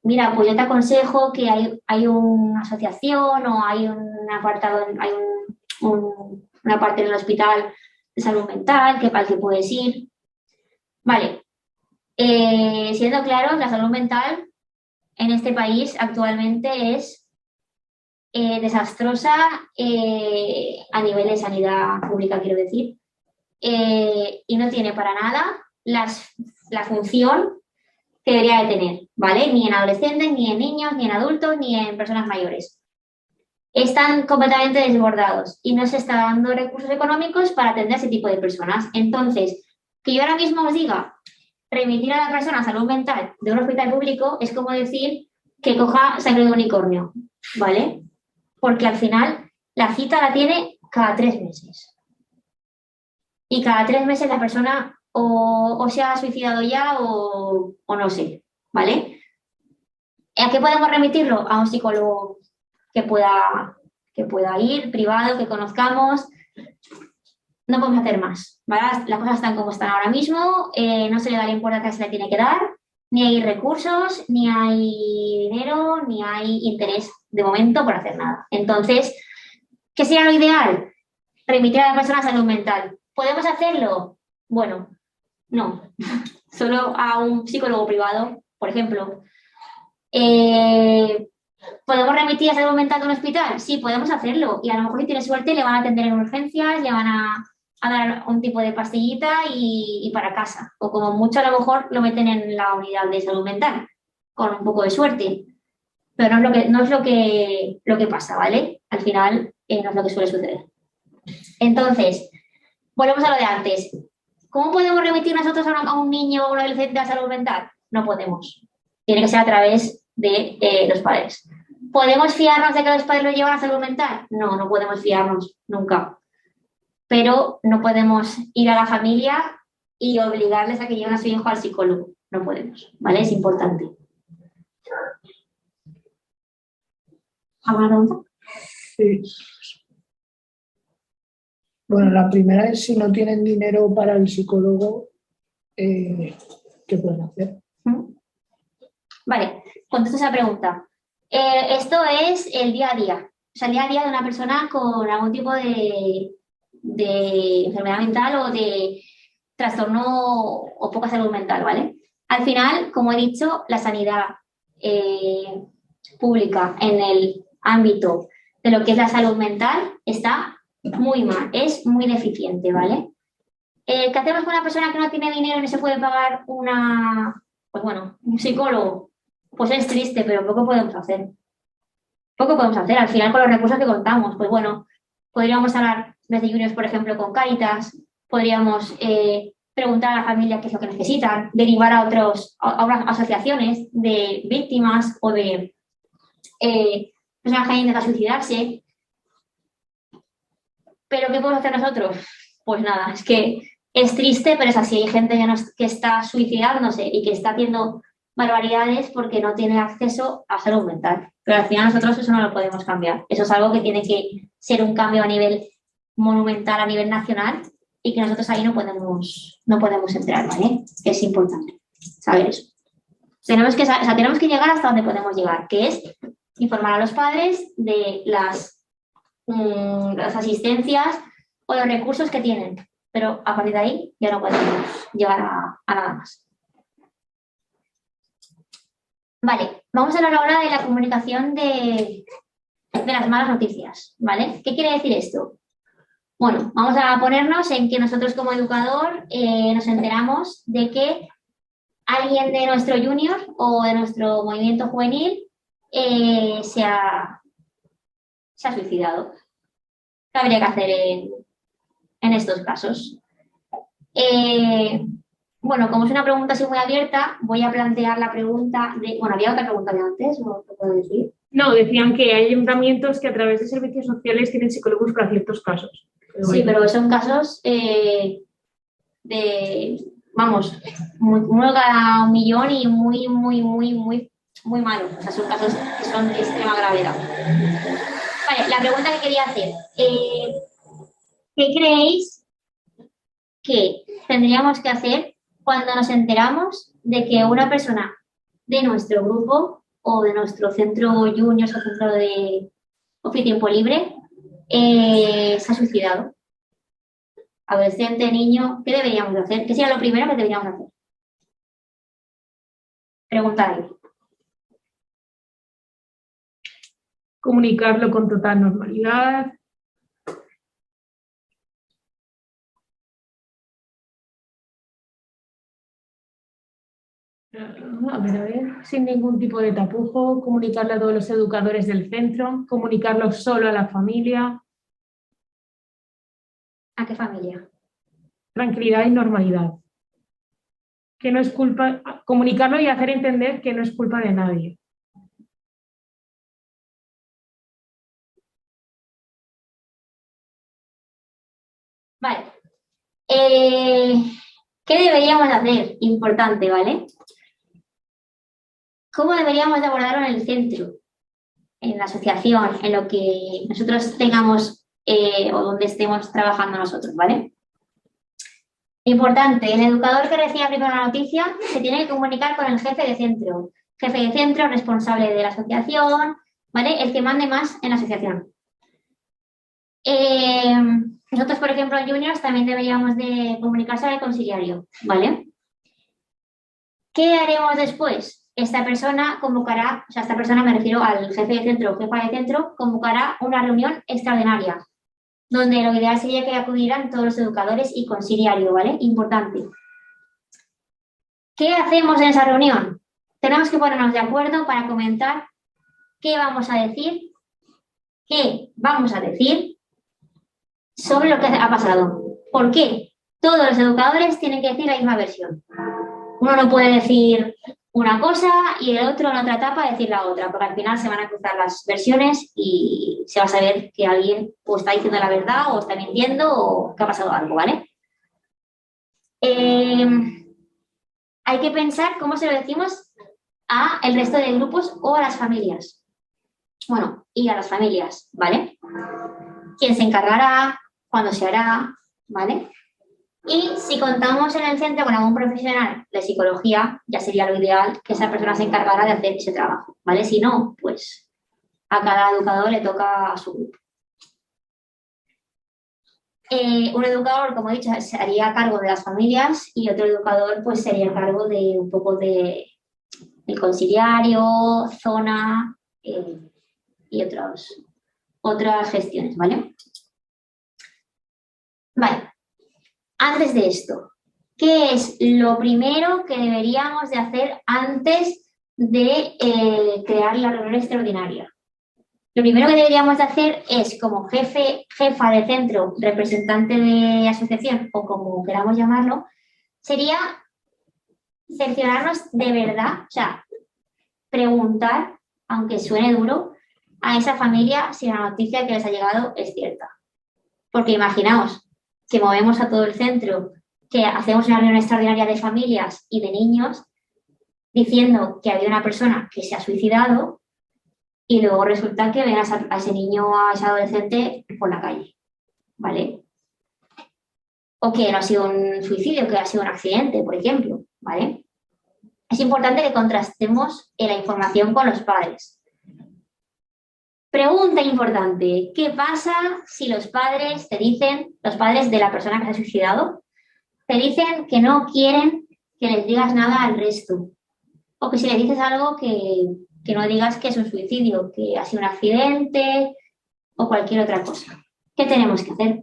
mira, pues yo te aconsejo que hay una asociación o hay un apartado, hay una parte en el hospital de salud mental que para el que puedes ir. Vale, siendo claros, la salud mental en este país actualmente es desastrosa a nivel de sanidad pública, quiero decir, y no tiene para nada la función que debería de tener, ¿vale? Ni en adolescentes, ni en niños, ni en adultos, ni en personas mayores. Están completamente desbordados y no se está dando recursos económicos para atender a ese tipo de personas. Entonces, que yo ahora mismo os diga, remitir a la persona a salud mental de un hospital público es como decir que coja sangre de unicornio, ¿vale? Porque al final la cita la tiene cada 3 meses. Y cada 3 meses la persona o se ha suicidado ya o no sé, ¿vale? ¿A qué podemos remitirlo? A un psicólogo que pueda ir, privado, que conozcamos. No podemos hacer más, ¿vale? Las cosas están como están ahora mismo, no se le da la importancia que se le tiene que dar, ni hay recursos, ni hay dinero, ni hay interés de momento por hacer nada. Entonces, ¿qué sería lo ideal? Remitir a la persona a salud mental. ¿Podemos hacerlo? Bueno, no. Solo a un psicólogo privado, por ejemplo. ¿Podemos remitir a salud mental de un hospital? Sí, podemos hacerlo. Y a lo mejor si tiene suerte le van a atender en urgencias, le van a dar un tipo de pastillita y para casa. O como mucho a lo mejor lo meten en la unidad de salud mental, con un poco de suerte. Pero no es lo que pasa, ¿vale? Al final no es lo que suele suceder. Entonces, volvemos a lo de antes. ¿Cómo podemos remitir nosotros a un niño o un adolescente a salud mental? No podemos. Tiene que ser a través de los padres. ¿Podemos fiarnos de que los padres lo llevan a salud mental? No, no podemos fiarnos, nunca. Pero no podemos ir a la familia y obligarles a que lleven a su hijo al psicólogo. No podemos, ¿vale? Es importante. ¿Alguna pregunta? Sí. Bueno, la primera es si no tienen dinero para el psicólogo, ¿qué pueden hacer? Vale, contesto esa pregunta. Esto es el día a día. O sea, el día a día de una persona con algún tipo de enfermedad mental o de trastorno o poca salud mental, ¿vale? Al final, como he dicho, la sanidad pública en el ámbito de lo que es la salud mental está muy mal, es muy deficiente, ¿vale? ¿Qué hacemos con una persona que no tiene dinero y no se puede pagar un psicólogo? Pues es triste, pero poco podemos hacer. Poco podemos hacer. Al final, con los recursos que contamos, pues bueno, podríamos hablar desde Juniors, por ejemplo, con Cáritas, podríamos preguntar a la familia qué es lo que necesitan, derivar a otras asociaciones de víctimas o de personas que han intentado suicidarse. ¿Pero qué podemos hacer nosotros? Pues nada, es que es triste, pero es así. Hay gente que está suicidándose y que está haciendo barbaridades porque no tiene acceso a salud mental. Pero al final nosotros eso no lo podemos cambiar. Eso es algo que tiene que ser un cambio a nivel monumental, a nivel nacional, y que nosotros ahí no podemos entrar, ¿vale? Es importante saber eso. Tenemos que llegar hasta donde podemos llegar, que es informar a los padres de las asistencias o los recursos que tienen. Pero a partir de ahí ya no podemos llegar a nada más. Vale, vamos a hablar ahora de la comunicación de las malas noticias, ¿vale? ¿Qué quiere decir esto? Bueno, vamos a ponernos en que nosotros como educador nos enteramos de que alguien de nuestro junior o de nuestro movimiento juvenil se ha suicidado. ¿Qué habría que hacer en estos casos? Bueno, como es una pregunta así muy abierta, voy a plantear la pregunta de... Bueno, ¿había otra pregunta de antes? ¿O qué puedo decir? No, decían que hay ayuntamientos que a través de servicios sociales tienen psicólogos para ciertos casos. Sí, pero son casos vamos, uno cada 1 millón y muy malos. O sea, son casos que son de extrema gravedad. Vale, la pregunta que quería hacer. ¿Qué creéis que tendríamos que hacer cuando nos enteramos de que una persona de nuestro grupo o de nuestro centro juniors o centro de ocio y tiempo libre se ha suicidado. Adolescente, niño, ¿qué deberíamos hacer? ¿Qué sería lo primero que deberíamos hacer? Preguntarle. Comunicarlo con total normalidad. A ver, sin ningún tipo de tapujo, comunicarlo a todos los educadores del centro, comunicarlo solo a la familia, ¿A qué familia? tranquilidad y normalidad. Que no es culpa, comunicarlo y hacer entender que no es culpa de nadie. Vale. ¿Qué deberíamos hacer? Importante, ¿vale? ¿Cómo deberíamos de abordarlo en el centro, en la asociación, en lo que nosotros tengamos o donde estemos trabajando nosotros, ¿vale? Importante, el educador que reciba primero la noticia se tiene que comunicar con el jefe de centro. Jefe de centro, responsable de la asociación, ¿vale? El que mande más en la asociación. Nosotros, por ejemplo, en Juniors también deberíamos de comunicarse al conciliario, ¿vale? ¿Qué haremos después? Esta persona convocará, o sea, esta persona me refiero al jefe de centro o jefa de centro, convocará una reunión extraordinaria, donde lo ideal sería que acudieran todos los educadores y conciliario, ¿vale? Importante. ¿Qué hacemos en esa reunión? Tenemos que ponernos de acuerdo para comentar qué vamos a decir sobre lo que ha pasado. ¿Por qué? Todos los educadores tienen que decir la misma versión. Uno no puede decir una cosa y el otro en otra etapa decir la otra, porque al final se van a cruzar las versiones y se va a saber que alguien o está diciendo la verdad o está mintiendo o que ha pasado algo, ¿vale? Hay que pensar cómo se lo decimos a el resto de grupos o a las familias. Bueno, y a las familias, ¿vale? ¿Quién se encargará? ¿Cuándo se hará? ¿Vale? Y si contamos en el centro con algún profesional de psicología, ya sería lo ideal que esa persona se encargara de hacer ese trabajo, ¿vale? Si no, pues a cada educador le toca a su grupo. Un educador, como he dicho, se haría cargo de las familias y otro educador pues sería a cargo de un poco de el conciliario, zona y otras gestiones, ¿vale? Vale. Antes de esto, ¿qué es lo primero que deberíamos de hacer antes de crear la reunión extraordinaria? Lo primero que deberíamos de hacer es, como jefa de centro, representante de asociación o como queramos llamarlo, sería cerciorarnos de verdad, o sea, preguntar, aunque suene duro, a esa familia si la noticia que les ha llegado es cierta. Porque imaginaos que movemos a todo el centro, que hacemos una reunión extraordinaria de familias y de niños diciendo que había una persona que se ha suicidado y luego resulta que ven a ese niño o a ese adolescente por la calle, ¿vale? O que no ha sido un suicidio, que ha sido un accidente, por ejemplo, ¿vale? Es importante que contrastemos la información con los padres. Pregunta importante, ¿qué pasa si los padres te dicen, los padres de la persona que se ha suicidado, te dicen que no quieren que les digas nada al resto? O que si les dices algo que no digas que es un suicidio, que ha sido un accidente o cualquier otra cosa. ¿Qué tenemos que hacer?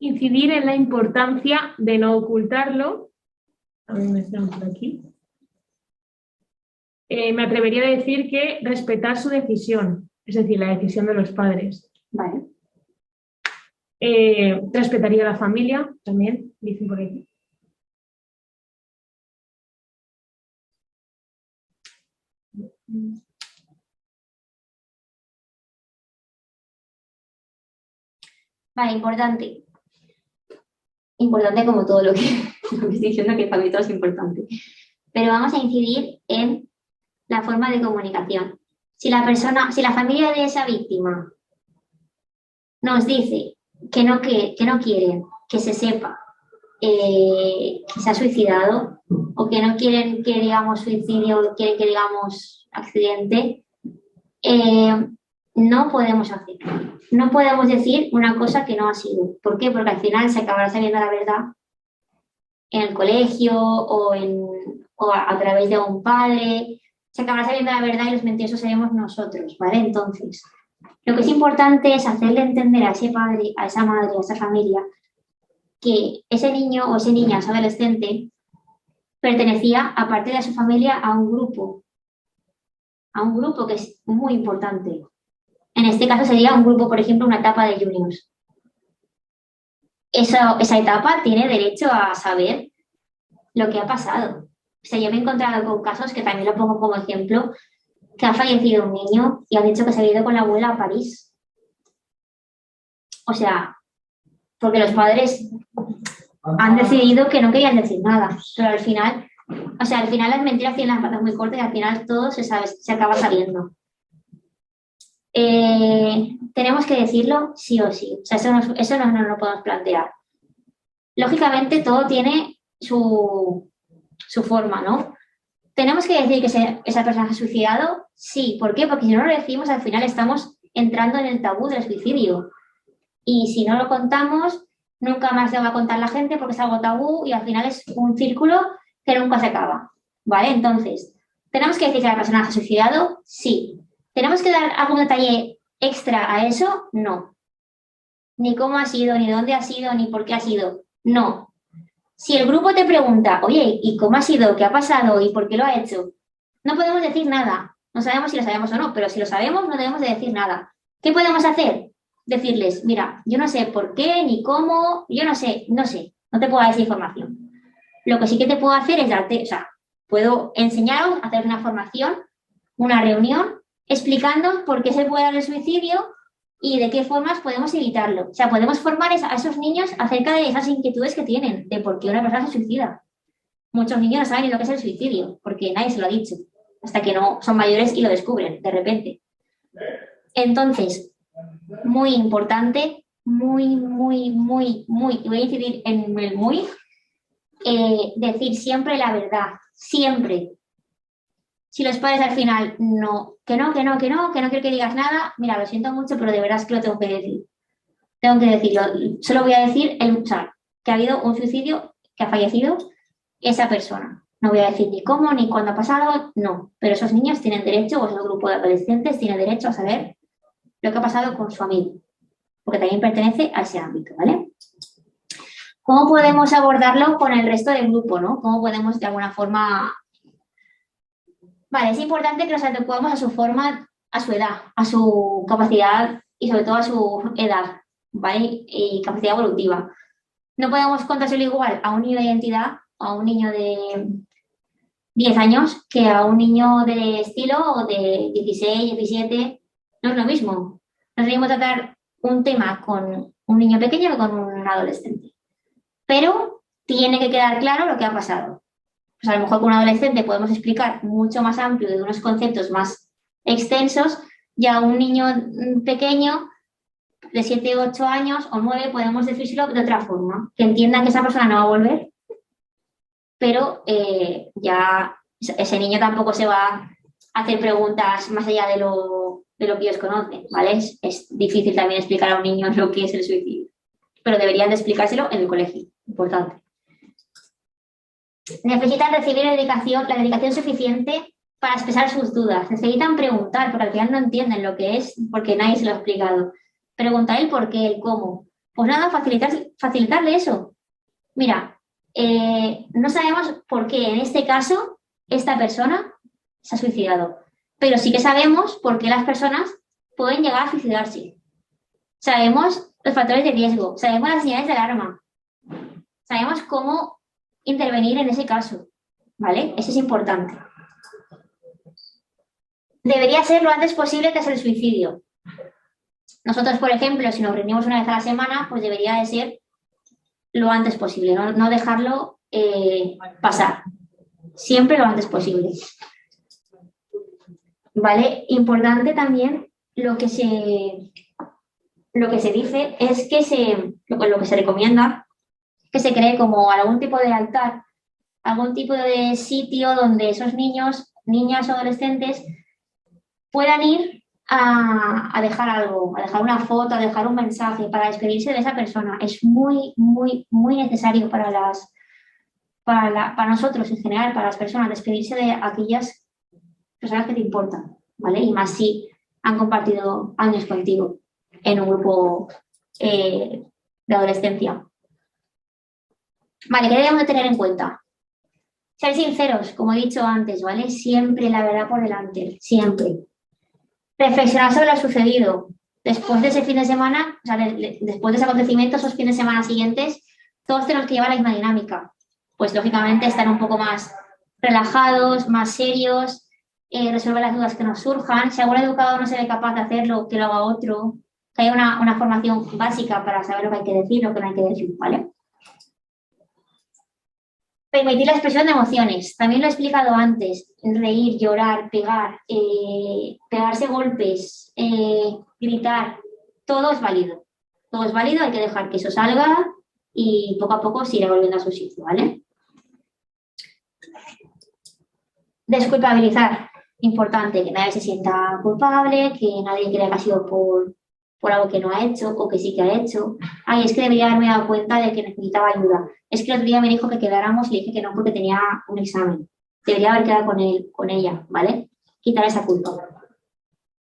Incidir en la importancia de no ocultarlo. A ver, me están por aquí. Me atrevería a decir que respetar su decisión, es decir, la decisión de los padres. Vale. Respetaría a la familia, también, dicen por aquí. Vale, importante. importante como todo lo que, lo que estoy diciendo, que para mí todo es importante. Pero vamos a incidir en la forma de comunicación. Si la familia de esa víctima nos dice que no quieren que se sepa que se ha suicidado o que no quieren que digamos suicidio, quieren que digamos accidente, no podemos hacer. No podemos decir una cosa que no ha sido. ¿Por qué? Porque al final se acabará sabiendo la verdad en el colegio o a través de un padre. Se acabará sabiendo la verdad y los mentirosos seremos nosotros, ¿vale? Entonces, lo que es importante es hacerle entender a ese padre, a esa madre, a esa familia, que ese niño o esa niña, ese adolescente, pertenecía, aparte de su familia, a un grupo que es muy importante. En este caso sería un grupo, por ejemplo, una etapa de juniors. Esa etapa tiene derecho a saber lo que ha pasado. O sea, yo me he encontrado con casos que también lo pongo como ejemplo, que ha fallecido un niño y ha dicho que se ha ido con la abuela a París. O sea, porque los padres han decidido que no querían decir nada, pero al final las mentiras tienen las patas muy cortas y al final todo se acaba sabiendo. Tenemos que decirlo sí o sí, o sea, eso no lo podemos plantear. Lógicamente todo tiene su forma, ¿no? ¿Tenemos que decir que esa persona se ha suicidado? Sí, ¿por qué? Porque si no lo decimos, al final estamos entrando en el tabú del suicidio. Y si no lo contamos, nunca más le va a contar la gente porque es algo tabú y al final es un círculo que nunca se acaba, ¿vale? Entonces, ¿tenemos que decir que la persona se ha suicidado? Sí. ¿Tenemos que dar algún detalle extra a eso? No. Ni cómo ha sido, ni dónde ha sido, ni por qué ha sido. No. Si el grupo te pregunta, oye, ¿y cómo ha sido? ¿Qué ha pasado? ¿Y por qué lo ha hecho? No podemos decir nada. No sabemos si lo sabemos o no, pero si lo sabemos, no debemos de decir nada. ¿Qué podemos hacer? Decirles, mira, yo no sé por qué, ni cómo, yo no sé, no te puedo dar esa información. Lo que sí que te puedo hacer es darte, o sea, puedo enseñaros a hacer una formación, una reunión, explicando por qué se puede dar el suicidio y de qué formas podemos evitarlo. O sea, podemos formar a esos niños acerca de esas inquietudes que tienen, de por qué una persona se suicida. Muchos niños no saben ni lo que es el suicidio, porque nadie se lo ha dicho, hasta que no son mayores y lo descubren de repente. Entonces, muy importante, muy, y voy a incidir en el muy, decir siempre la verdad, siempre. Si los padres al final que no quiero que digas nada, mira, lo siento mucho, pero de verdad es que lo tengo que decir. Tengo que decirlo. Solo voy a decir que ha habido un suicidio, que ha fallecido esa persona. No voy a decir ni cómo, ni cuándo ha pasado, no. Pero esos niños tienen derecho, o ese grupo de adolescentes tiene derecho a saber lo que ha pasado con su amigo, porque también pertenece a ese ámbito, ¿vale? ¿Cómo podemos abordarlo con el resto del grupo, no? ¿Cómo podemos de alguna forma... Vale, es importante que nos adecuemos a su forma, a su edad, a su capacidad y sobre todo a su edad, ¿vale? Y capacidad evolutiva. No podemos contárselo igual a un niño de identidad, a un niño de 10 años, que a un niño de estilo o de 16, 17. No es lo mismo. No es lo mismo tratar un tema con un niño pequeño que con un adolescente. Pero tiene que quedar claro lo que ha pasado. Pues a lo mejor con un adolescente podemos explicar mucho más amplio de unos conceptos más extensos y a un niño pequeño de 7, 8 años o 9 podemos decírselo de otra forma, que entiendan que esa persona no va a volver, pero ya ese niño tampoco se va a hacer preguntas más allá de lo que ellos conocen, ¿vale? Es difícil también explicar a un niño lo que es el suicidio, pero deberían de explicárselo en el colegio, importante. Necesitan recibir la dedicación suficiente para expresar sus dudas. Necesitan preguntar, porque al final no entienden lo que es, porque nadie se lo ha explicado. Preguntar el por qué, el cómo. Pues nada, facilitarle eso. Mira, no sabemos por qué en este caso esta persona se ha suicidado, pero sí que sabemos por qué las personas pueden llegar a suicidarse. Sabemos los factores de riesgo, sabemos las señales de alarma, sabemos cómo intervenir en ese caso, ¿vale? Eso es importante. Debería ser lo antes posible tras el suicidio. Nosotros, por ejemplo, si nos reunimos una vez a la semana, pues debería de ser lo antes posible, no dejarlo pasar, siempre lo antes posible. ¿Vale? Importante también lo que se dice es que lo que se recomienda que se cree como algún tipo de altar, algún tipo de sitio donde esos niños, niñas o adolescentes puedan ir a dejar algo, a dejar una foto, a dejar un mensaje para despedirse de esa persona. Es muy, muy, muy necesario para nosotros en general, para las personas, despedirse de aquellas personas que te importan, ¿vale? Y más si han compartido años contigo en un grupo de adolescencia. Vale, ¿qué debemos de tener en cuenta? Ser sinceros, como he dicho antes, ¿vale? Siempre la verdad por delante, siempre. Reflexionar sobre lo sucedido. Después de ese fin de semana, o sea, después de ese acontecimiento, esos fines de semana siguientes, todos tenemos que llevar la misma dinámica. Pues lógicamente estar un poco más relajados, más serios, resolver las dudas que nos surjan. Si algún educador no se ve capaz de hacerlo, que lo haga otro. Que haya una formación básica para saber lo que hay que decir, lo que no hay que decir, ¿vale? Permitir la expresión de emociones. También lo he explicado antes. Reír, llorar, pegar, pegarse golpes, gritar. Todo es válido. Todo es válido, hay que dejar que eso salga y poco a poco se irá volviendo a su sitio, ¿vale? Desculpabilizar. Importante, que nadie se sienta culpable, que nadie crea que ha sido por algo que no ha hecho o que sí que ha hecho. Ay, es que debería haberme dado cuenta de que necesitaba ayuda. Es que el otro día me dijo que quedáramos y le dije que no porque tenía un examen. Debería haber quedado con él, con ella, ¿vale? Quitar esa culpa.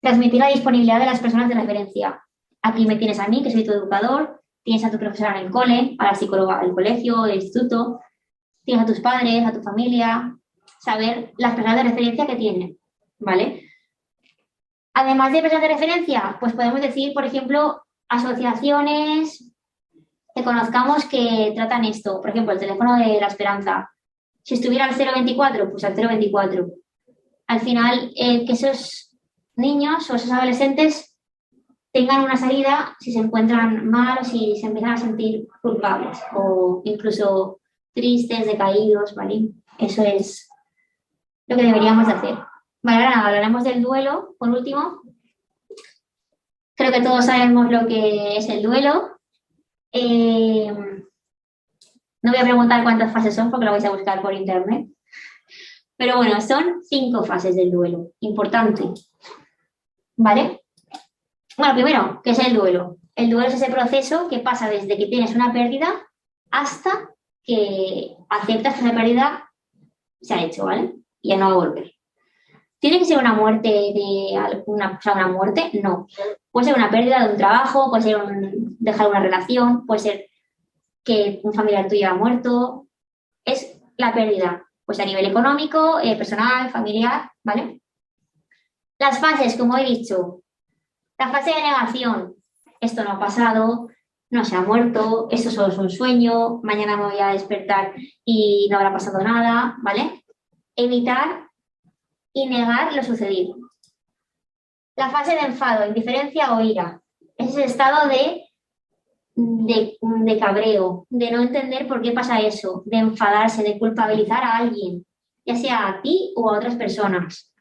Transmitir la disponibilidad de las personas de referencia. Aquí me tienes a mí, que soy tu educador, tienes a tu profesora en el cole, a la psicóloga del colegio, del instituto, tienes a tus padres, a tu familia, saber las personas de referencia que tienen, ¿vale? Además de personas de referencia, pues podemos decir, por ejemplo, asociaciones que conozcamos que tratan esto. Por ejemplo, el teléfono de la esperanza. Si estuviera al 024, pues al 024. Al final, que esos niños o esos adolescentes tengan una salida si se encuentran mal o si se empiezan a sentir culpables o incluso tristes, decaídos, ¿vale? Eso es lo que deberíamos de hacer. Vale, ahora nada, hablaremos del duelo, por último. Creo que todos sabemos lo que es el duelo. No voy a preguntar cuántas fases son porque lo vais a buscar por internet. Pero bueno, son 5 fases del duelo. Importante. ¿Vale? Bueno, primero, ¿qué es el duelo? El duelo es ese proceso que pasa desde que tienes una pérdida hasta que aceptas que esa pérdida se ha hecho, ¿vale? Y ya no va a volver. ¿Tiene que ser una muerte una muerte? No. Puede ser una pérdida de un trabajo, puede ser dejar una relación, puede ser que un familiar tuyo ha muerto. Es la pérdida, pues a nivel económico, personal, familiar, ¿vale? Las fases, como he dicho, la fase de negación, esto no ha pasado, no se ha muerto, esto solo es un sueño, mañana me voy a despertar y no habrá pasado nada, ¿vale? Evitar y negar lo sucedido. La fase de enfado, indiferencia o ira. Es el estado de cabreo, de no entender por qué pasa eso, de enfadarse, de culpabilizar a alguien, ya sea a ti o a otras personas.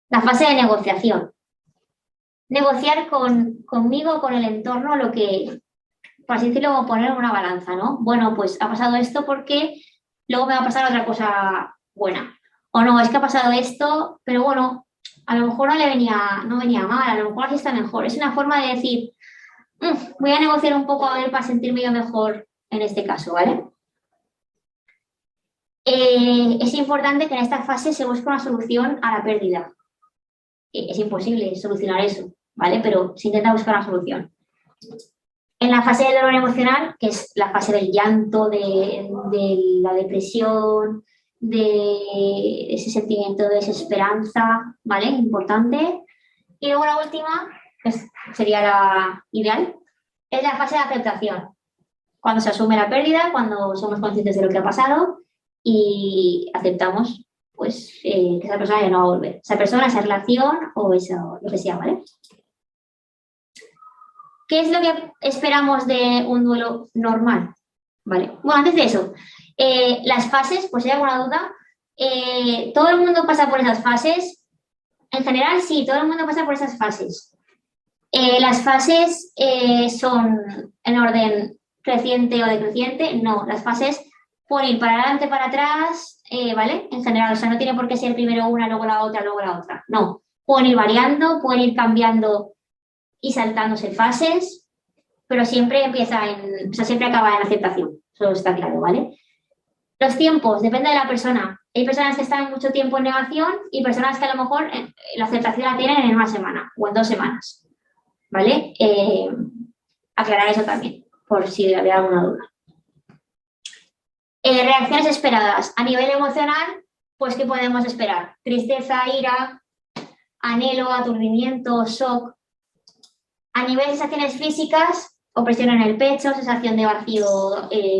La fase de negociación. Negociar conmigo, con el entorno, lo que, por así decirlo, poner en una balanza, ¿no? Bueno, pues ha pasado esto porque luego me va a pasar otra cosa buena. O no, es que ha pasado esto, pero bueno, a lo mejor no venía mal, a lo mejor así está mejor. Es una forma de decir, voy a negociar un poco a ver para sentirme yo mejor en este caso, ¿vale? Es importante que en esta fase se busque una solución a la pérdida. Es imposible solucionar eso, ¿vale? Pero se intenta buscar una solución. En la fase del dolor emocional, que es la fase del llanto, de la depresión, de ese sentimiento de desesperanza, ¿vale? Importante. Y luego la última, que sería la ideal, es la fase de aceptación. Cuando se asume la pérdida, cuando somos conscientes de lo que ha pasado y aceptamos pues, que esa persona ya no va a volver. Esa persona, esa relación o eso, lo que sea, ¿vale? ¿qué es lo que esperamos de un duelo normal? Vale. Bueno, antes de eso, las fases, pues si hay alguna duda, ¿todo el mundo pasa por esas fases? En general, sí, todo el mundo pasa por esas fases. Las fases son en orden creciente o decreciente. No, las fases pueden ir para adelante, para atrás, ¿vale? En general, o sea, no tiene por qué ser primero una, luego la otra, luego la otra. No, pueden ir variando, pueden ir cambiando y saltándose fases, pero siempre o sea, siempre acaba en aceptación. Eso está claro, ¿vale? Los tiempos, depende de la persona. Hay personas que están mucho tiempo en negación y personas que a lo mejor la aceptación la tienen en una semana o en 2 semanas. ¿Vale? Aclarar eso también, por si había alguna duda. Reacciones esperadas. A nivel emocional, pues, ¿qué podemos esperar? Tristeza, ira, anhelo, aturdimiento, shock. A nivel de sensaciones físicas, opresión en el pecho, sensación de vacío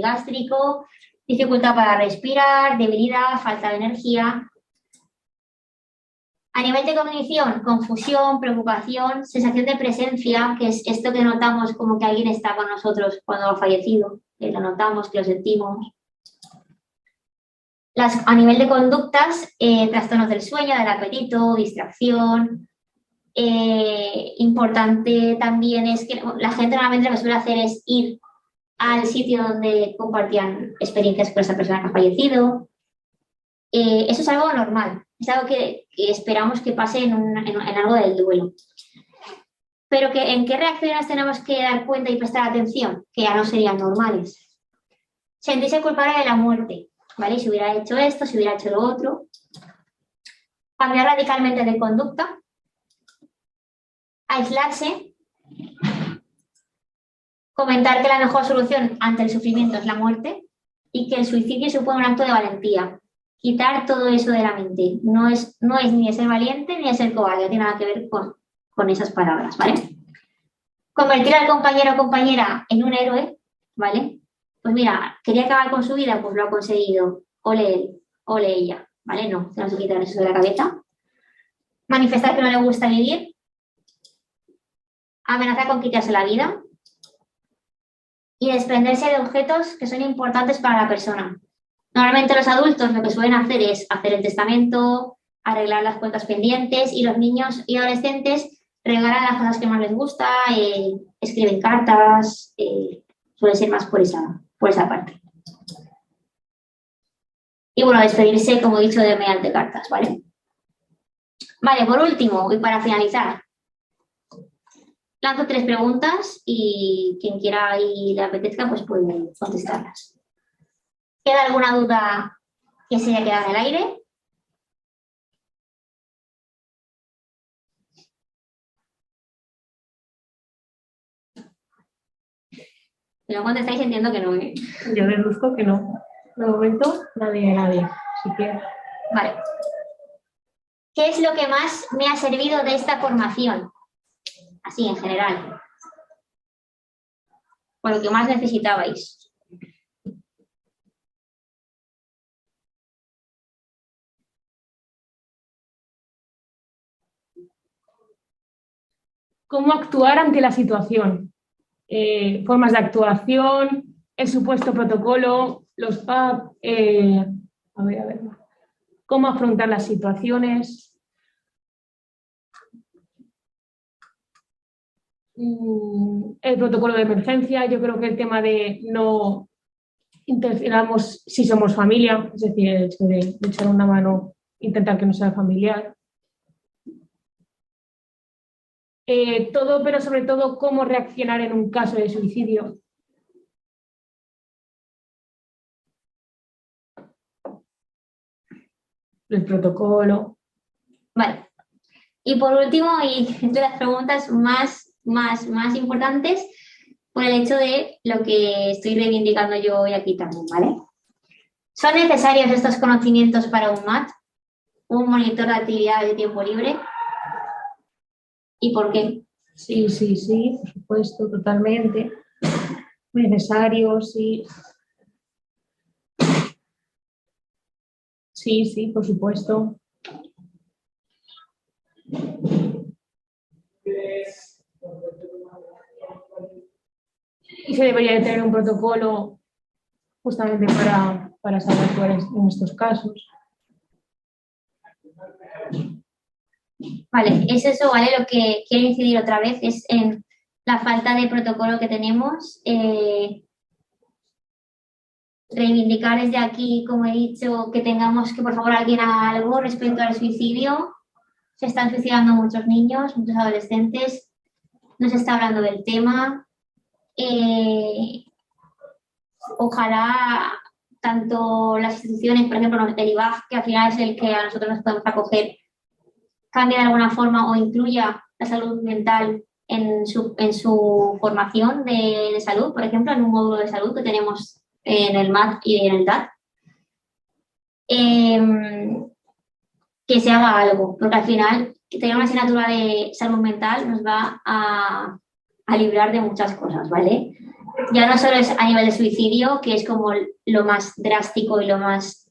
gástrico, dificultad para respirar, debilidad, falta de energía. A nivel de cognición, confusión, preocupación, sensación de presencia, que es esto que notamos como que alguien está con nosotros cuando ha fallecido, que lo notamos, que lo sentimos. A nivel de conductas, trastornos del sueño, del apetito, distracción. Importante también es que la gente normalmente lo que suele hacer es ir al sitio donde compartían experiencias con esa persona que ha fallecido. Eso es algo normal, es algo que esperamos que pase en algo del duelo. Pero ¿en qué reacciones tenemos que dar cuenta y prestar atención? Que ya no serían normales. Sentirse culpable de la muerte, ¿vale? Si hubiera hecho esto, si hubiera hecho lo otro. Cambiar radicalmente de conducta. Aislarse. Comentar que la mejor solución ante el sufrimiento es la muerte y que el suicidio supone un acto de valentía. Quitar todo eso de la mente. No es ni de ser valiente ni de ser cobarde, no tiene nada que ver con esas palabras, ¿vale? Convertir al compañero o compañera en un héroe, ¿vale? Pues mira, quería acabar con su vida, pues lo ha conseguido. Ole él, ole ella, ¿vale? No, se nos quitan eso de la cabeza. Manifestar que no le gusta vivir. Amenazar con quitarse la vida. Y desprenderse de objetos que son importantes para la persona. Normalmente los adultos lo que suelen hacer es hacer el testamento, arreglar las cuentas pendientes y los niños y adolescentes regalan las cosas que más les gusta, escriben cartas, suele ser más por esa parte. Y bueno, despedirse, como he dicho, mediante cartas, ¿vale? Vale, por último, y para finalizar, lanzo 3 preguntas y quien quiera y le apetezca, pues puede contestarlas. ¿Queda alguna duda que se haya quedado en el aire? Si no contestáis, entiendo que no. Yo deduzco que no. De momento, nadie. Así que... Vale. ¿Qué es lo que más me ha servido de esta formación? Así, en general. O lo que más necesitabais. ¿Cómo actuar ante la situación? Formas de actuación, el supuesto protocolo, los PAP, a ver, cómo afrontar las situaciones, el protocolo de emergencia. Yo creo que el tema de no interferamos si somos familia, es decir, el hecho de echar una mano, intentar que no sea familiar. Todo, pero sobre todo cómo reaccionar en un caso de suicidio. El protocolo. Vale. Y por último, y entre las preguntas más importantes, por el hecho de lo que estoy reivindicando yo hoy aquí también, ¿vale? ¿Son necesarios estos conocimientos para un MAT? ¿Un monitor de actividades de tiempo libre? ¿Y por qué? Sí, por supuesto, totalmente. Necesario, sí. Sí, por supuesto. y se debería de tener un protocolo justamente para saber actuar en estos casos. Vale, es eso, ¿vale? Lo que quiero incidir otra vez es en la falta de protocolo que tenemos. Reivindicar desde aquí, como he dicho, que tengamos que por favor alguien haga algo respecto al suicidio. Se están suicidando muchos niños, muchos adolescentes, no se está hablando del tema. Ojalá tanto las instituciones, por ejemplo, el IVAF, que al final es el que a nosotros nos podemos acoger, cambie de alguna forma o incluya la salud mental en su formación de salud, por ejemplo, en un módulo de salud que tenemos en el MAT y en el DAT. Que se haga algo, porque al final tener una asignatura de salud mental nos va a librar de muchas cosas, ¿vale? Ya no solo es a nivel de suicidio, que es como lo más drástico y lo más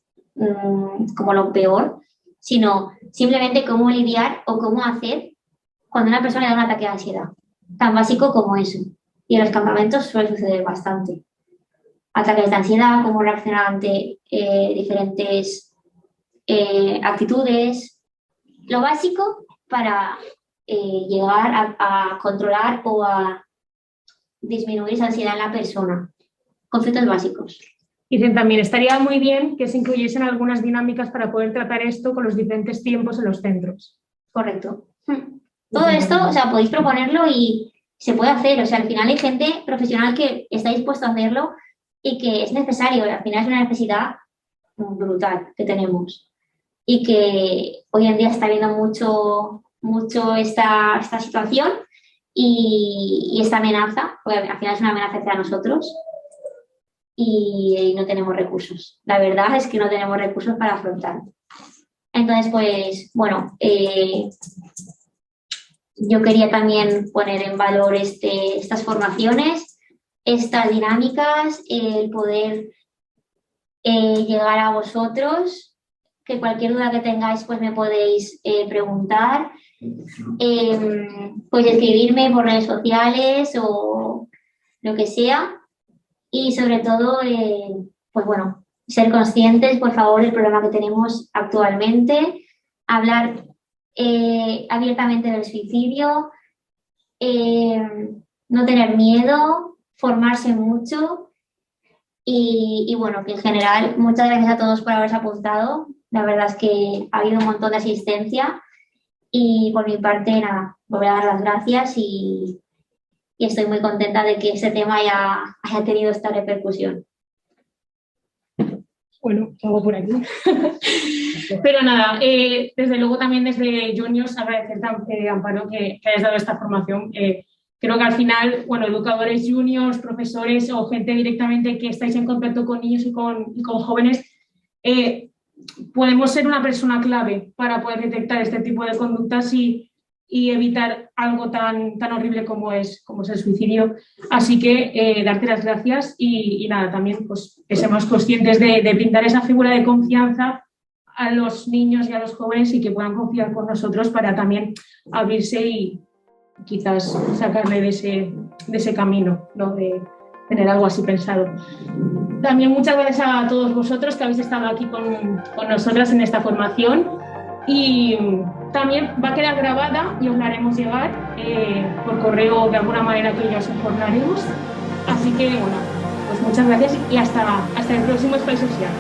como lo peor, sino simplemente cómo lidiar o cómo hacer cuando una persona le da un ataque de ansiedad, tan básico como eso. Y en los campamentos suele suceder bastante. Ataques de ansiedad, cómo reaccionar ante diferentes actitudes. Lo básico para llegar a controlar o a disminuir esa ansiedad en la persona. Conceptos básicos. Dicen también, estaría muy bien que se incluyesen algunas dinámicas para poder tratar esto con los diferentes tiempos en los centros. Correcto. Todo esto, o sea, podéis proponerlo y se puede hacer. O sea, al final hay gente profesional que está dispuesto a hacerlo y que es necesario. Al final es una necesidad brutal que tenemos y que hoy en día está habiendo mucho esta situación y esta amenaza, porque al final es una amenaza hacia nosotros y no tenemos recursos. La verdad es que no tenemos recursos para afrontarlo. Entonces, pues, bueno, yo quería también poner en valor estas formaciones, estas dinámicas, el poder llegar a vosotros, que cualquier duda que tengáis, pues me podéis preguntar, pues escribirme por redes sociales o lo que sea. Y sobre todo, pues bueno, ser conscientes, por favor, del problema que tenemos actualmente, hablar abiertamente del suicidio, no tener miedo, formarse mucho y bueno, que en general, muchas gracias a todos por haberse apuntado. La verdad es que ha habido un montón de asistencia y por mi parte, nada, voy a dar las gracias y estoy muy contenta de que este tema haya tenido esta repercusión. Bueno, hago por aquí. Pero nada, desde luego también desde Juniors agradecer Amparo que hayas dado esta formación. Creo que al final, bueno, educadores juniors, profesores o gente directamente que estáis en contacto con niños y con jóvenes, podemos ser una persona clave para poder detectar este tipo de conductas y evitar algo tan horrible como es el suicidio. Así que darte las gracias y nada, también pues, que seamos conscientes de brindar esa figura de confianza a los niños y a los jóvenes y que puedan confiar con nosotros para también abrirse y quizás sacarle de ese camino, ¿no? De tener algo así pensado. También muchas gracias a todos vosotros que habéis estado aquí con nosotras en esta formación. Y también va a quedar grabada y os la haremos llegar por correo de alguna manera que ya os informaremos. Así que, bueno, pues muchas gracias y hasta el próximo Espacio Social.